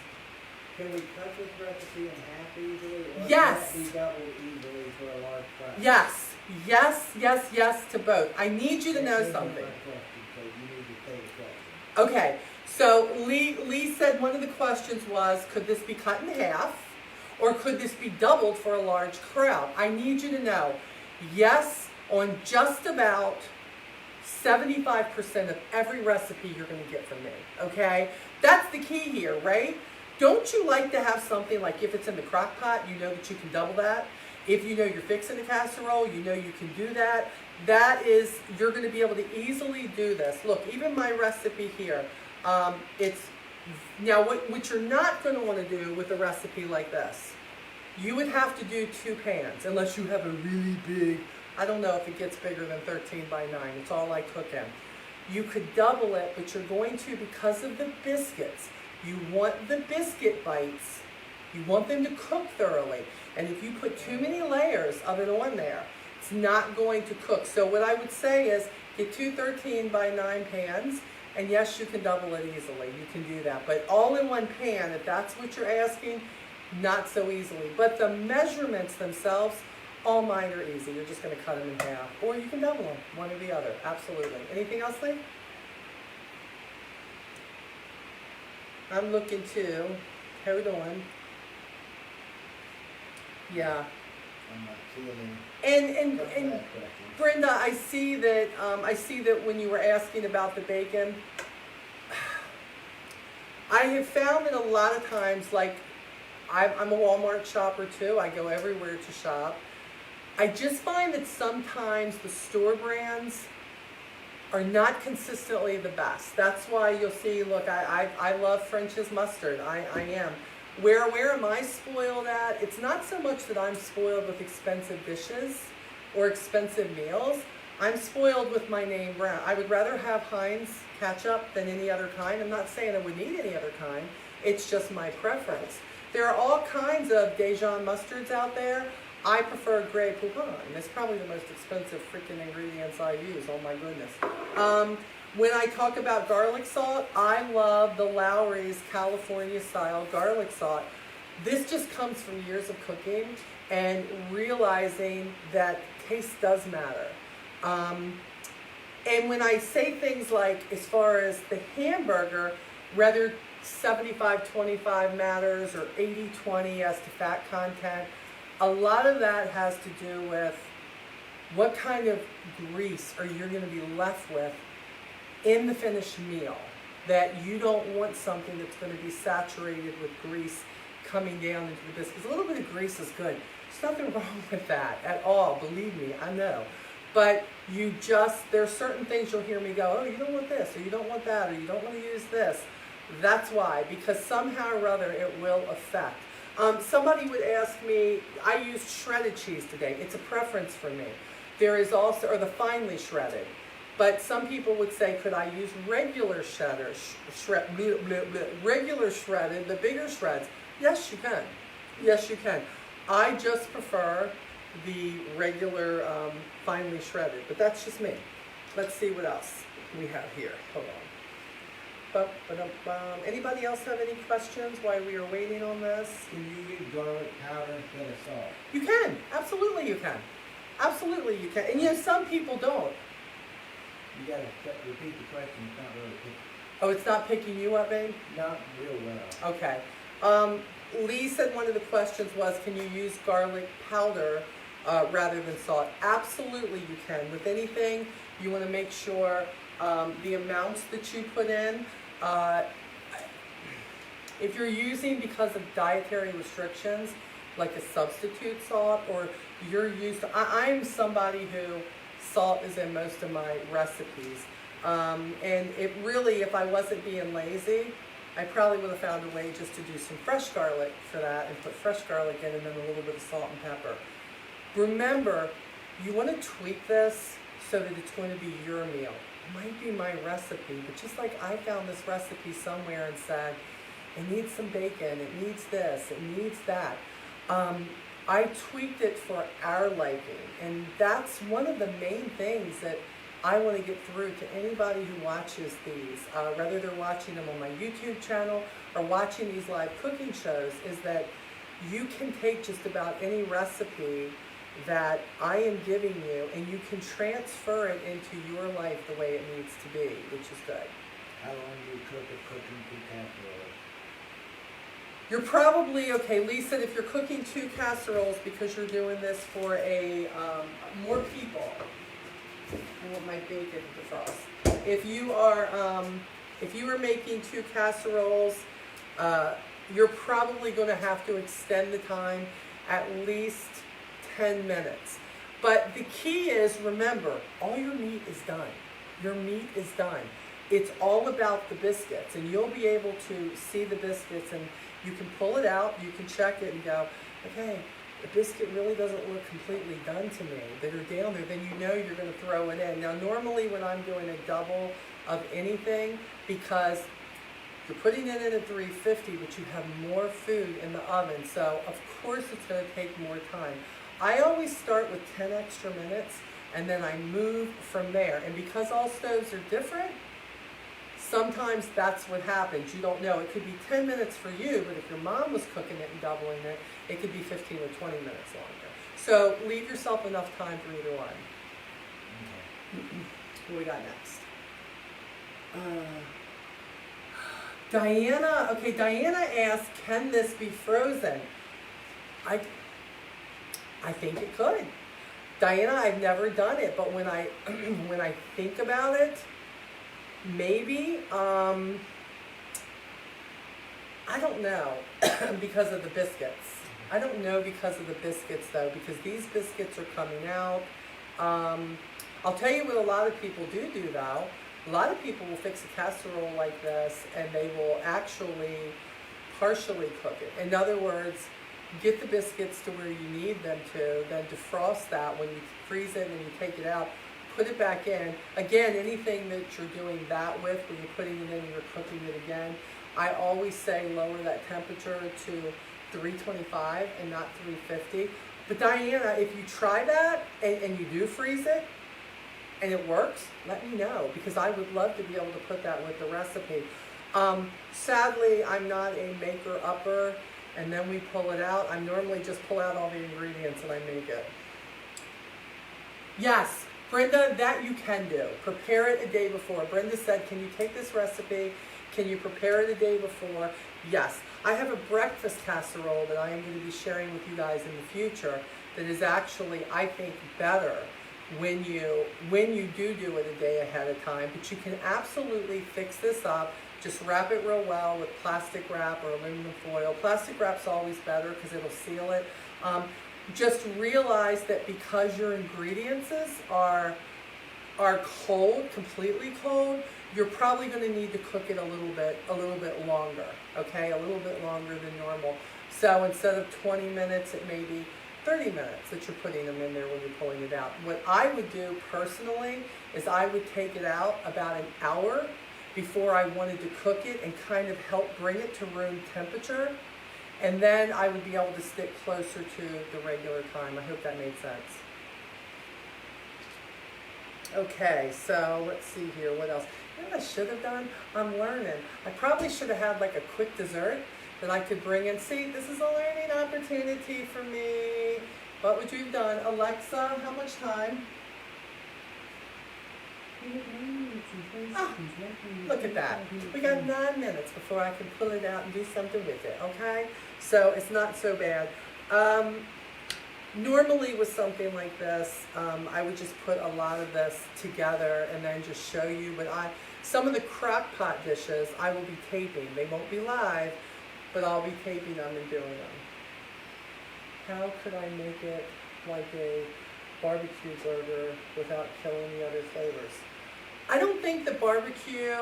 Can we cut this recipe in half easily? Or Yes. can it be doubled easily for a large price? Yes. Yes to both. I need you to know something. Okay, so Lee said one of the questions was, could this be cut in half, or could this be doubled for a large crowd? I need you to know, yes, on just about 75% of every recipe you're going to get from me, okay? That's the key here, right? Don't you like to have something like if it's in the crock pot, you know that you can double that? If you know you're fixing a casserole, you know you can do that. That is, you're going to be able to easily do this. Look, even my recipe here, it's, now what you're not going to want to do with a recipe like this, you would have to do 2 pans, unless you have a really big, I don't know if it gets bigger than 13 by 9, it's all I cook in. You could double it, but you're going to, because of the biscuits, you want the biscuit bites, you want them to cook thoroughly. And if you put too many layers of it on there, it's not going to cook. So what I would say is get 2 13 by 9 pans, and yes, you can double it easily. You can do that. But all in one pan, if that's what you're asking, not so easily. But the measurements themselves, all mine are easy. You're just going to cut them in half. Or you can double them, one or the other. Absolutely. Anything else, Lee? I'm looking too. Hold on. Yeah. I'm not feeling. And that question. Brenda, I see that when you were asking about the bacon, I have found that a lot of times, like I'm a Walmart shopper too. I go everywhere to shop. I just find that sometimes the store brands are not consistently the best. That's why you'll see, look, I love French's mustard. I am. Where am I spoiled at? It's not so much that I'm spoiled with expensive dishes or expensive meals. I'm spoiled with my name brand. I would rather have Heinz ketchup than any other kind. I'm not saying I would need any other kind. It's just my preference. There are all kinds of Dijon mustards out there. I prefer Grey Poupon. It's probably the most expensive freaking ingredients I use. Oh my goodness. When I talk about garlic salt, I love the Lowry's California style garlic salt. This just comes from years of cooking and realizing that taste does matter. And when I say things like, as far as the hamburger, whether 75-25 matters or 80-20 as to fat content, a lot of that has to do with what kind of grease are you going to be left with in the finished meal. That you don't want something that's going to be saturated with grease coming down into the biscuits. A little bit of grease is good. There's nothing wrong with that at all, believe me, I know. But you just, there are certain things you'll hear me go, oh, you don't want this, or you don't want that, or you don't want to use this. That's why, because somehow or other it will affect. Somebody would ask me, I used shredded cheese today. It's a preference for me. There is also, or the finely shredded. But some people would say, could I use regular cheddar, regular shredded, the bigger shreds? Yes, you can. Yes, you can. I just prefer the regular finely shredded, but that's just me. Let's see what else we have here. Hold on. Anybody else have any questions while we are waiting on this? Can you use garlic powder instead of salt? You can. Absolutely you can. Absolutely you can. And you know, some people don't. You gotta repeat the question. It's not really picking. Oh, it's not picking you up, babe? Not real well. Okay. Lee said one of the questions was, can you use garlic powder rather than salt? Absolutely you can. With anything, you want to make sure the amounts that you put in, if you're using because of dietary restrictions, like a substitute salt, or you're used to, I'm somebody who salt is in most of my recipes. And it really, if I wasn't being lazy, I probably would have found a way just to do some fresh garlic for that and put fresh garlic in and then a little bit of salt and pepper. Remember, you want to tweak this so that it's going to be your meal. It might be my recipe, but just like I found this recipe somewhere and said, it needs some bacon, it needs this, it needs that. I tweaked it for our liking, and that's one of the main things that I want to get through to anybody who watches these, whether they're watching them on my YouTube channel or watching these live cooking shows, is that you can take just about any recipe that I am giving you and you can transfer it into your life the way it needs to be, which is good. How long do you cook a cooking 2 casseroles? You're probably, okay, Lisa, if you're cooking 2 casseroles because you're doing this for more people, want my bacon to defrost. If you are making 2 casseroles, you're probably going to have to extend the time at least 10 minutes. But the key is, remember, all your meat is done. Your meat is done. It's all about the biscuits, and you'll be able to see the biscuits, and you can pull it out, you can check it and go, okay, the biscuit really doesn't look completely done to me, that are down there, then you know you're going to throw it in. Now normally when I'm doing a double of anything, because you're putting it in at 350, but you have more food in the oven, so of course it's going to take more time. I always start with 10 extra minutes, and then I move from there. And because all stoves are different, sometimes that's what happens. You don't know. It could be 10 minutes for you, but if your mom was cooking it and doubling it, it could be 15 or 20 minutes longer. So leave yourself enough time for either one. Okay. What do we got next? Diana, okay, Diana asked, can this be frozen? I think it could. Diana, I've never done it, but when I when I think about it, maybe. I don't know because of the biscuits. I don't know because of the biscuits though, because these biscuits are coming out. I'll tell you what a lot of people do though. A lot of people will fix a casserole like this and they will actually partially cook it. In other words, get the biscuits to where you need them to, then defrost that when you freeze it and you take it out, put it back in. Again, anything that you're doing that with, when you're putting it in and you're cooking it again, I always say lower that temperature to 325 and not 350. But Diana, if you try that and you do freeze it and it works, let me know, because I would love to be able to put that with the recipe. Sadly, I'm not a maker-upper, and then we pull it out. I normally just pull out all the ingredients and I make it. Yes, Brenda, that you can do. Prepare it a day before. Brenda said, can you take this recipe? Can you prepare it a day before? Yes. I have a breakfast casserole that I am going to be sharing with you guys in the future that is actually, I think, better when you do it a day ahead of time. But you can absolutely fix this up. Just wrap it real well with plastic wrap or aluminum foil. Plastic wrap's always better because it'll seal it. Just realize that because your ingredients are cold, completely cold, you're probably going to need to cook it a little bit longer, okay? A little bit longer than normal. So instead of 20 minutes, it may be 30 minutes that you're putting them in there when you're pulling it out. What I would do personally is I would take it out about an hour before I wanted to cook it and kind of help bring it to room temperature. And then I would be able to stick closer to the regular time. I hope that made sense. Okay, so let's see here, what else? You know what I should have done? I'm learning. I probably should have had like a quick dessert that I could bring in. See, this is a learning opportunity for me. What would you have done? Alexa, how much time? Ah, look at that. We got 9 minutes before I can pull it out and do something with it, okay? So it's not so bad. Normally with something like this, I would just put a lot of this together and then just show you. But some of the crock pot dishes I will be taping. They won't be live, but I'll be taping them and doing them. How could I make it like a barbecue burger without killing the other flavors? I don't think that barbecue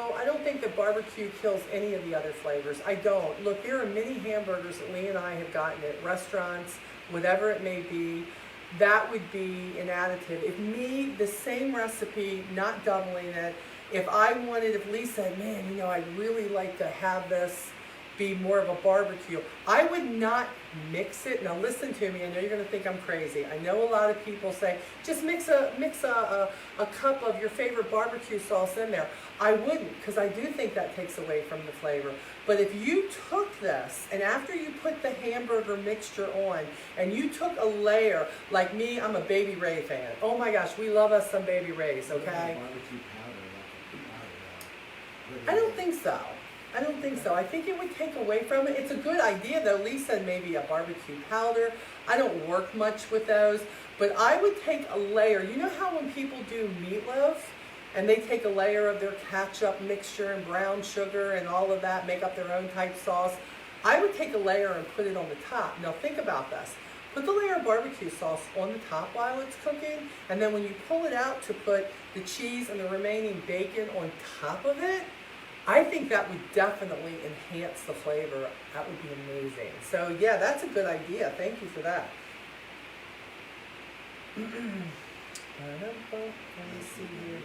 kills any of the other flavors. I don't. Look, there are many hamburgers that Lee and I have gotten at restaurants, whatever it may be, that would be an additive. If the same recipe, not doubling it, if Lee said, man, you know, I'd really like to have this be more of a barbecue, I would not mix it. Now listen to me, I know you're going to think I'm crazy. I know a lot of people say, just mix a cup of your favorite barbecue sauce in there. I wouldn't, because I do think that takes away from the flavor. But if you took this, and after you put the hamburger mixture on, and you took a layer, like me, I'm a Baby Ray fan. Oh my gosh, we love us some Baby Rays, okay? Barbecue powder, like a powder. I don't think so. I don't think so. I think it would take away from it. It's a good idea though. Lee said maybe a barbecue powder. I don't work much with those, but I would take a layer. You know how when people do meatloaf and they take a layer of their ketchup mixture and brown sugar and all of that, make up their own type sauce? I would take a layer and put it on the top. Now think about this. Put the layer of barbecue sauce on the top while it's cooking, and then when you pull it out to put the cheese and the remaining bacon on top of it, I think that would definitely enhance the flavor. That would be amazing. So yeah, that's a good idea. Thank you for that. Let me see here.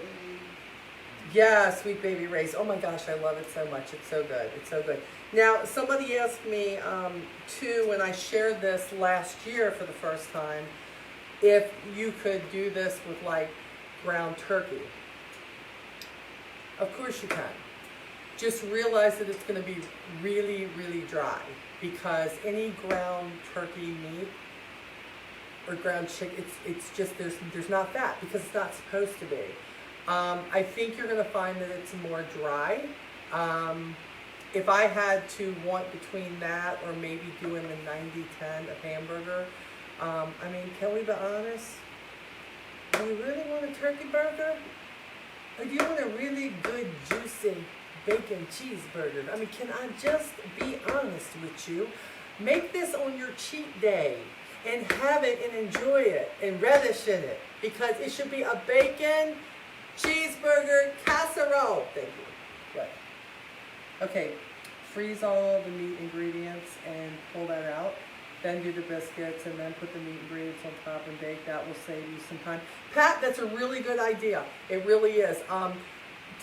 Yeah, Sweet Baby Ray's. Oh my gosh, I love it so much. It's so good. It's so good. Now, somebody asked me, too, when I shared this last year for the first time, if you could do this with, like, ground turkey. Of course you can. Just realize that it's going to be really, really dry, because any ground turkey meat or ground chicken, it's just, there's not fat, because it's not supposed to be. I think you're going to find that it's more dry. If I had to want between that or maybe doing the 90-10 of hamburger, I mean, can we be honest? Do you really want a turkey burger? Or do you want a really good, juicy bacon cheeseburger? I mean, can I just be honest with you? Make this on your cheat day and have it and enjoy it and relish in it, because it should be a bacon cheeseburger casserole. Thank you. Good. Okay, freeze all the meat ingredients and pull that out. Then do the biscuits and then put the meat ingredients on top and bake. That will save you some time. Pat, that's a really good idea. It really is.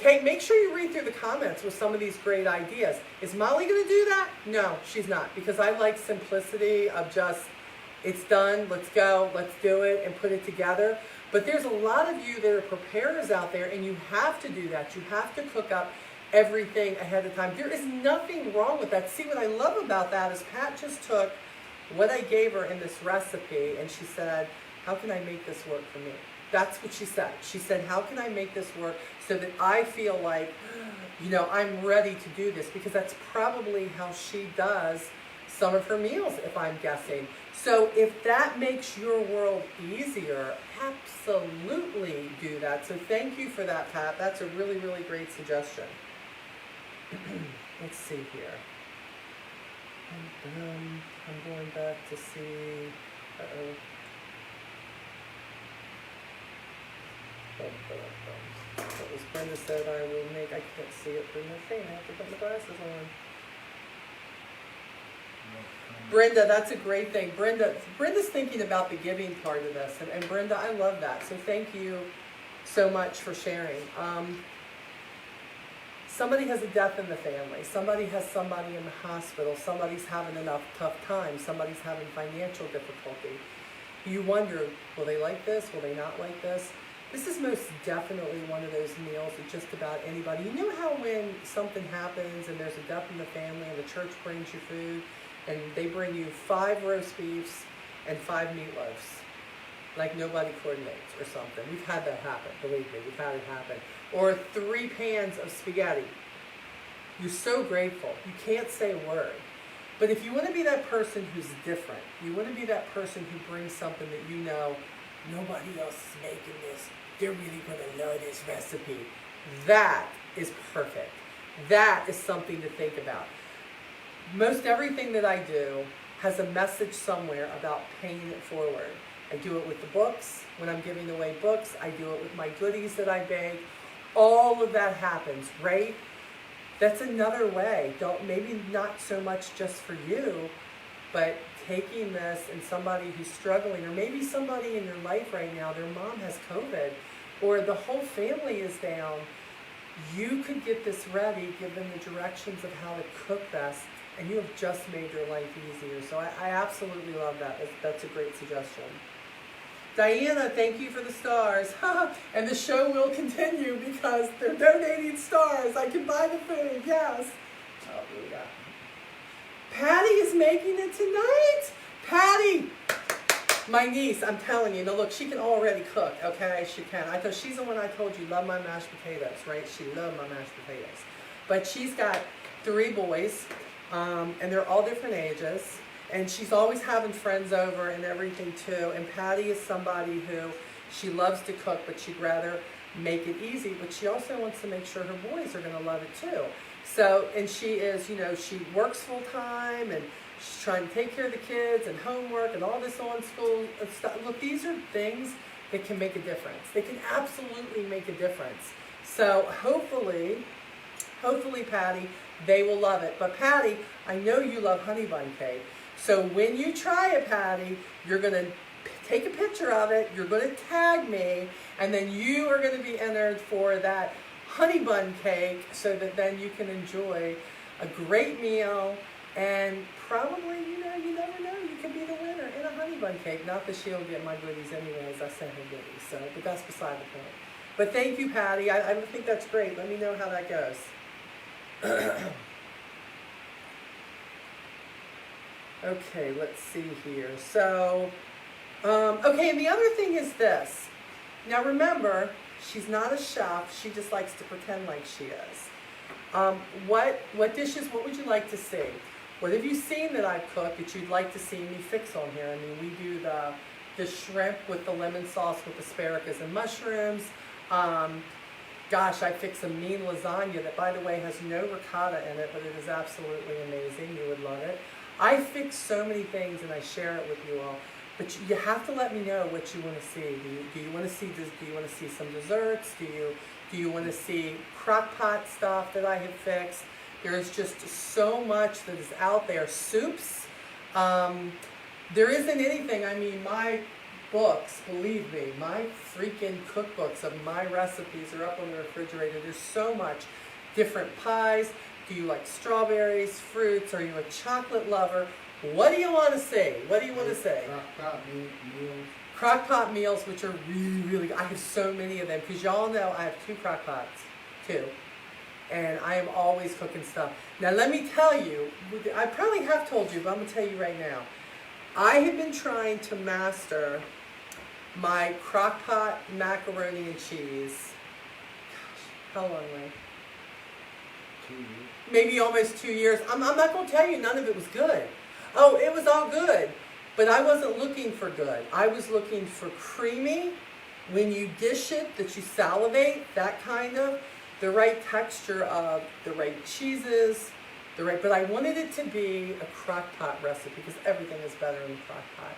Make sure you read through the comments with some of these great ideas. Is Molly going to do that? No, she's not, because I like simplicity of just, it's done, let's go, let's do it, and put it together. But there's a lot of you that are preparers out there, and you have to do that. You have to cook up everything ahead of time. There is nothing wrong with that. See, what I love about that is Pat just took what I gave her in this recipe, and she said, how can I make this work for me? That's what she said. She said, how can I make this work so that I feel like, you know, I'm ready to do this? Because that's probably how she does some of her meals, if I'm guessing. So if that makes your world easier, absolutely do that. So thank you for that, Pat. That's a really, really great suggestion. Let's see here. I'm going back to see. Uh-oh. What was Brenda said I will make. I can't see it through my thing. I have to put my glasses on. Brenda, that's a great thing. Brenda's thinking about the giving part of this. And Brenda, I love that. So thank you so much for sharing. Somebody has a death in the family. Somebody has somebody in the hospital. Somebody's having enough tough times. Somebody's having financial difficulty. You wonder, will they like this? Will they not like this? This is most definitely one of those meals that just about anybody. You know how when something happens and there's a death in the family and the church brings you food and they bring you 5 roast beefs and 5 meatloafs, like nobody coordinates or something. We've had that happen, believe me, we've had it happen. Or 3 pans of spaghetti. You're so grateful. You can't say a word. But if you want to be that person who's different, you want to be that person who brings something that you know, nobody else is making this, they're really going to love this recipe. That is perfect. That is something to think about. Most everything that I do has a message somewhere about paying it forward. I do it with the books. When I'm giving away books, I do it with my goodies that I bake. All of that happens, right? That's another way. Maybe not so much just for you, but taking this and somebody who's struggling, or maybe somebody in your life right now, their mom has COVID, or the whole family is down, you could get this ready, give them the directions of how to cook this, and you have just made your life easier. So I absolutely love that. That's a great suggestion. Diana, thank you for the stars. And the show will continue because they're donating stars. I can buy the food, yes. Oh, yeah. Patty is making it tonight. Patty, my niece, I'm telling you. Now look, she can already cook, okay? She can. I thought she's the one I told you love my mashed potatoes, right? She loved my mashed potatoes. But she's got 3 boys, and they're all different ages. And she's always having friends over and everything too. And Patty is somebody who she loves to cook, but she'd rather make it easy. But she also wants to make sure her boys are going to love it too. So, and she is, you know, she works full time and she's trying to take care of the kids and homework and all this on school stuff. Look, these are things that can make a difference. They can absolutely make a difference. So hopefully, Patty, they will love it. But Patty, I know you love honey bun cake. So when you try it, Patty, you're going to take a picture of it, you're going to tag me, and then you are going to be entered for that honey bun cake so that then you can enjoy a great meal and probably, you know, you never know, you could be the winner in a honey bun cake. Not that she'll get my goodies anyways, I sent her goodies, so, but that's beside the point. But thank you, Patty. I think that's great. Let me know how that goes. Okay, let's see here. So, okay, and the other thing is this. Now remember, she's not a chef. She just likes to pretend like she is. What dishes, what would you like to see? What have you seen that I've cooked that you'd like to see me fix on here? I mean, we do the shrimp with the lemon sauce with asparagus and mushrooms. Gosh, I fixed a mean lasagna that, by the way, has no ricotta in it, but it is absolutely amazing. You would love it. I fix so many things and I share it with you all, but you have to let me know what you want to see. Do you want to see this? Do you want to see some desserts? Do you want to see crock pot stuff that I have fixed? There is just so much that is out there. Soups. There isn't anything. I mean, my books, believe me, my freaking cookbooks of my recipes are up on the refrigerator. There's so much. Different pies. Do you like strawberries, fruits? Are you a chocolate lover? What do you want to see? What do you want to say? Crock-pot meals. Crock-pot meals, which are really, really good. I have so many of them because y'all know I have 2 crock pots, 2. And I am always cooking stuff. Now let me tell you, I probably have told you, but I'm going to tell you right now. I have been trying to master my crock-pot macaroni and cheese. Gosh, how long, Ray? 2 years. Maybe almost 2 years. I'm not going to tell you none of it was good. Oh, it was all good. But I wasn't looking for good. I was looking for creamy, when you dish it, that you salivate, that kind of, the right texture of the right cheeses, but I wanted it to be a crock pot recipe because everything is better in the crock pot.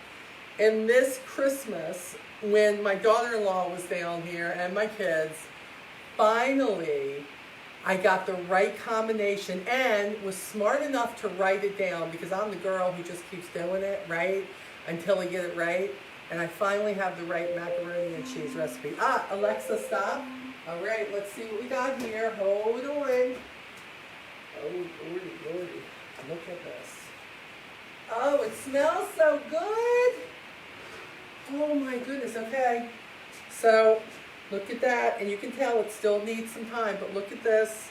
And this Christmas, when my daughter-in-law was down here and my kids, finally, I got the right combination and was smart enough to write it down because I'm the girl who just keeps doing it, right, until I get it right. And I finally have the right macaroni and cheese recipe. Ah, Alexa, stop. All right, let's see what we got here. Hold on. Oh, lordy. Look at this. Oh, it smells so good. Oh my goodness, okay. So, look at that, and you can tell it still needs some time, but look at this.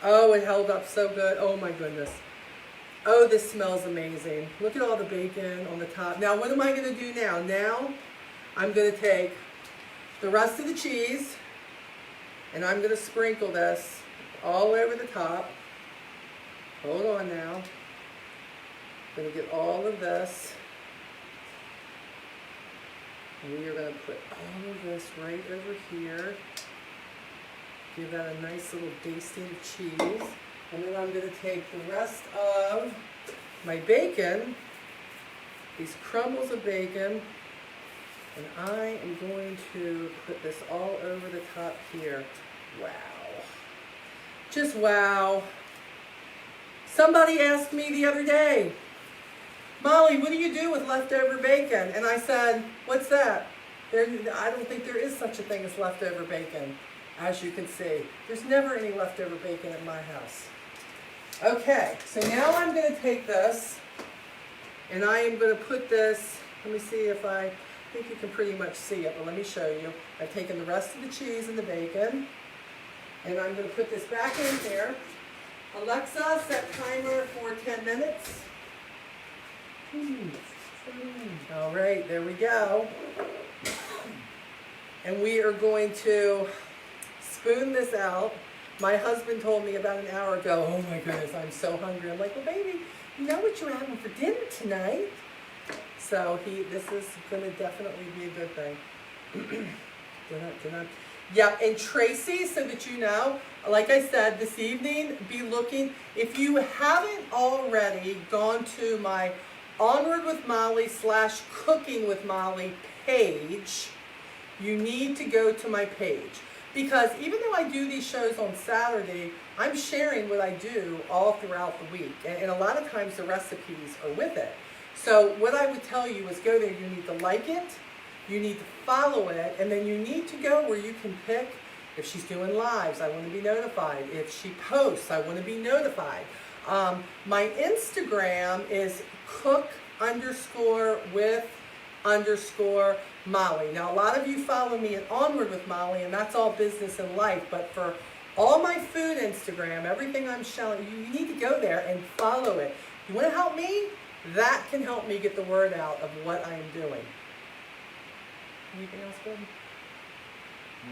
Oh, it held up so good. Oh my goodness. Oh, this smells amazing. Look at all the bacon on the top. Now, what am I going to do now? Now, I'm going to take the rest of the cheese, and I'm going to sprinkle this all over the top. Hold on now. I'm going to get all of this. And we are going to put all of this right over here. Give that a nice little basting of cheese. And then I'm going to take the rest of my bacon, these crumbles of bacon, and I am going to put this all over the top here. Wow. Just wow. Somebody asked me the other day, Molly, what do you do with leftover bacon? And I said, what's that? I don't think there is such a thing as leftover bacon. As you can see, there's never any leftover bacon at my house. Okay, so now I'm going to take this, and I am going to put this, let me see if I think you can pretty much see it, but let me show you. I've taken the rest of the cheese and the bacon, and I'm going to put this back in here. Alexa, set timer for 10 minutes. All right, there we go. And we are going to spoon this out. My husband told me about an hour ago, oh my goodness, I'm so hungry. I'm like, well, baby, you know what you're having for dinner tonight? So this is going to definitely be a good thing. Yeah, and Tracy, so that you know, like I said, this evening, be looking, if you haven't already gone to my Onward with Molly / Cooking with Molly page, you need to go to my page. Because even though I do these shows on Saturday, I'm sharing what I do all throughout the week. And a lot of times the recipes are with it. So what I would tell you is go there. You need to like it, you need to follow it, and then you need to go where you can pick if she's doing lives, I want to be notified. If she posts, I want to be notified. My Instagram is cook_with_Molly. Now, a lot of you follow me at Onward with Molly, and that's all business and life. But for all my food Instagram, everything I'm showing, you need to go there and follow it. You want to help me? That can help me get the word out of what I am doing. Anything else good?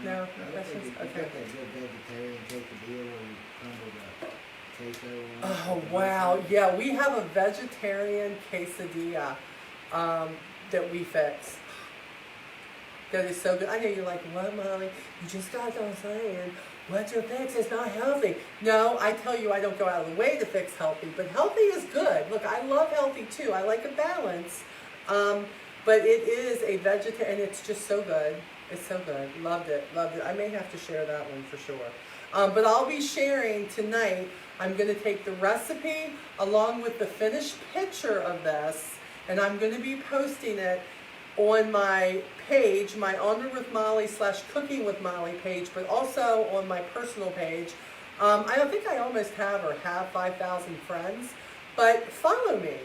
No? Questions? Okay. You got that good vegetarian quesadilla where you crumble the queso on it. Oh, wow. Yeah, we have a vegetarian quesadilla that we fix. That is so good. I know you're like, what, Molly? You just got done saying, what you fix is not healthy. No, I tell you, I don't go out of the way to fix healthy, but healthy is good. Look, I love healthy too. I like a balance. But it is a vegetarian, and it's just so good. It's so good. Loved it. Loved it. I may have to share that one for sure. But I'll be sharing tonight. I'm going to take the recipe along with the finished picture of this, and I'm going to be posting it on my page, my Onward with Molly / Cooking with Molly page, but also on my personal page. I don't think I almost have 5,000 friends, but follow me.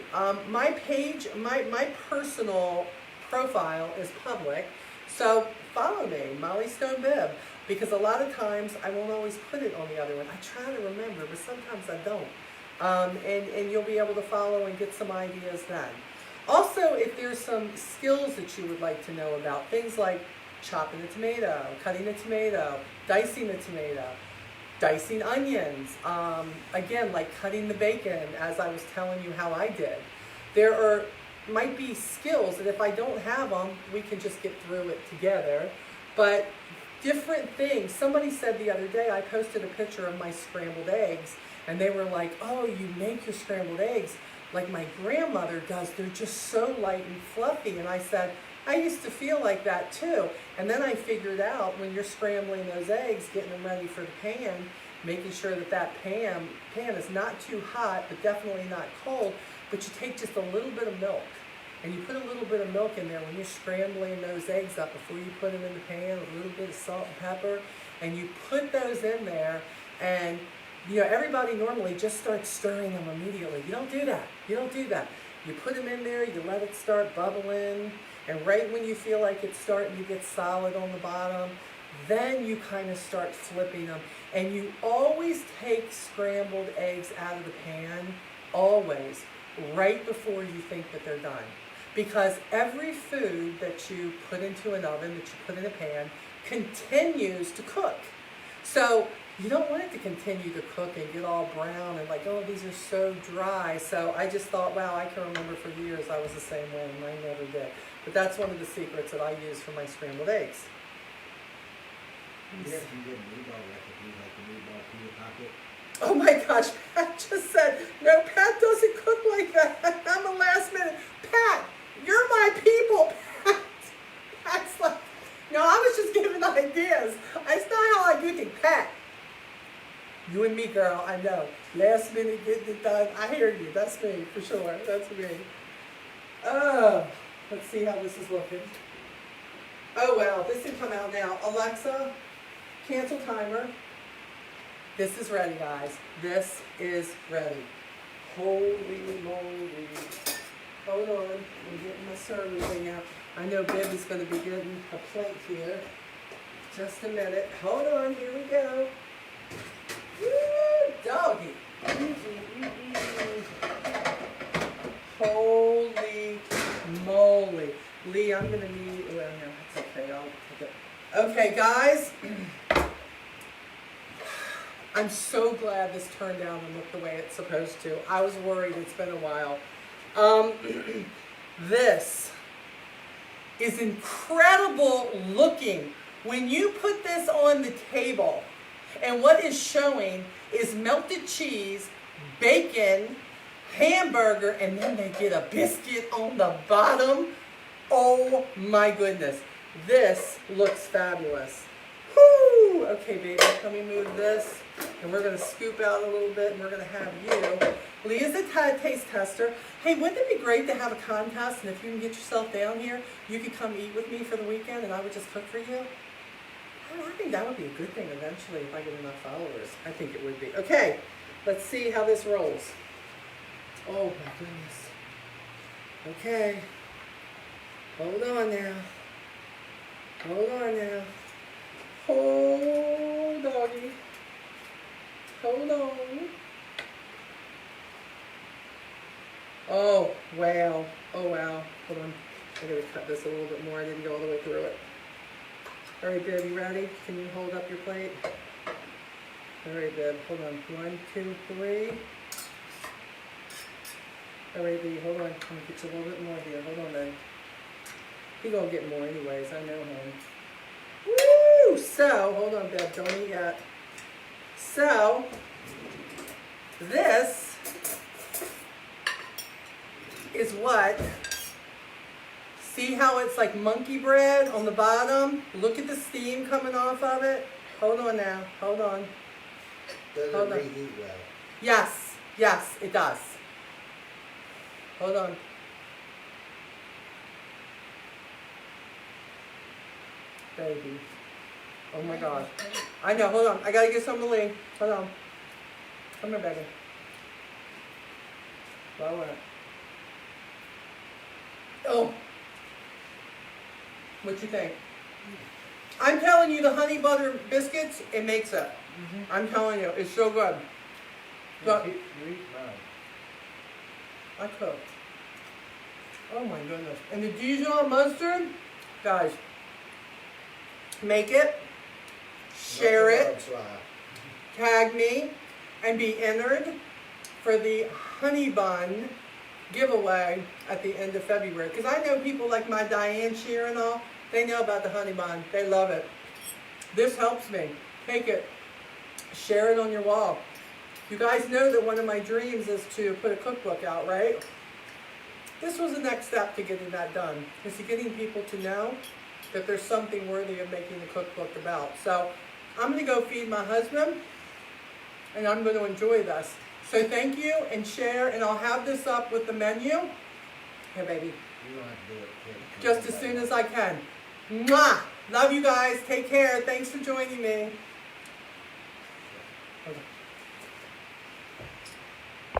My page, my personal profile is public, so follow me, Molly Stone Bibb, because a lot of times I won't always put it on the other one. I try to remember, but sometimes I don't. And you'll be able to follow and get some ideas then. Also, if there's some skills that you would like to know about, things like chopping a tomato, cutting a tomato, dicing a tomato, dicing onions, again, like cutting the bacon, as I was telling you how I did. There might be skills that if I don't have them, we can just get through it together. But different things. Somebody said the other day, I posted a picture of my scrambled eggs, and they were like, oh, you make your scrambled eggs like my grandmother does. They're just so light and fluffy. And I said, I used to feel like that too. And then I figured out when you're scrambling those eggs, getting them ready for the pan, making sure that that pan is not too hot, but definitely not cold, but you take just a little bit of milk. And you put a little bit of milk in there when you're scrambling those eggs up before you put them in the pan, a little bit of salt and pepper, and you put those in there, and you know, everybody normally just starts stirring them immediately. You don't do that. You don't do that. You put them in there, you let it start bubbling, and right when you feel like it's starting to get solid on the bottom, then you kind of start flipping them. And you always take scrambled eggs out of the pan, always, right before you think that they're done. Because every food that you put into an oven, that you put in a pan, continues to cook. So you don't want it to continue to cook and get all brown and like, oh, these are so dry. So I just thought, wow, I can remember for years I was the same way, and I never did. But that's one of the secrets that I use for my scrambled eggs. You have some good meatball recipes, like the meatball pea pocket. Oh my gosh, Pat just said, no, Pat doesn't cook like that. I'm a last minute. Pat, you're my people, Pat. Pat's like, no, I was just giving ideas. That's not how I do things. Pat, you and me, girl, I know. Last minute getting it done. I hear you. That's me, for sure. That's me. Oh, let's see how this is looking. Oh, wow, this can come out now. Alexa, cancel timer. This is ready, guys. This is ready. Holy moly. Hold on. I'm getting my serving thing out. I know Bibb is going to be getting a plate here. Just a minute. Hold on. Here we go. Woo, doggy. Holy moly. Lee, I'm going to need... Well, no, that's okay. I'll take it. Okay, guys. I'm so glad this turned out and looked the way it's supposed to. I was worried, it's been a while. This is incredible looking. When you put this on the table, and what is showing is melted cheese, bacon, hamburger, and then they get a biscuit on the bottom. Oh my goodness. This looks fabulous. Whoo! Okay, baby, let me move this. And we're going to scoop out a little bit, and we're going to have you. Leah's a taste tester. Hey, wouldn't it be great to have a contest, and if you can get yourself down here, you could come eat with me for the weekend, and I would just cook for you? I think that would be a good thing eventually if I get enough followers. I think it would be. Okay, let's see how this rolls. Oh, my goodness. Okay. Hold on now. Hold on now. Hold, doggy. Hold on. Oh, wow. Oh, wow. Hold on. I gotta cut this a little bit more. I didn't go all the way through it. All right, babe, you ready? Can you hold up your plate? All right, babe. Hold on. 1, 2, 3. All right, babe. Hold on. I'm gonna get you a little bit more here. Hold on, babe. You're gonna get more anyways. I know, hon. Woo! So, hold on, babe. Don't eat yet. So, this is what, see how it's like monkey bread on the bottom? Look at the steam coming off of it. Hold on now, hold on. Does Hold it on. reheat well? Yes, yes, it does. Hold on. Baby. Oh my God. I know, hold on. I gotta get some to Lee. Hold on. Come here, baby. Lower it. Oh. What you think? I'm telling you, the honey butter biscuits, it makes it. I'm telling you, it's so good. So, You eat mine. I cooked. Oh my goodness. And the Dijon Mustard, guys, make it, share it, tag me, and be entered for the honey bun giveaway at the end of February. Because I know people like my Diane Shear and all, they know about the honey bun. They love it. This helps me. Take it, share it on your wall. You guys know that one of my dreams is to put a cookbook out, right? This was the next step to getting that done, is to getting people to know that there's something worthy of making the cookbook about. So I'm going to go feed my husband, and I'm going to enjoy this. So thank you, and share, and I'll have this up with the menu. Here, baby. You don't have to do it. Kid. Just as soon as I can. Mwah! Love you guys. Take care. Thanks for joining me.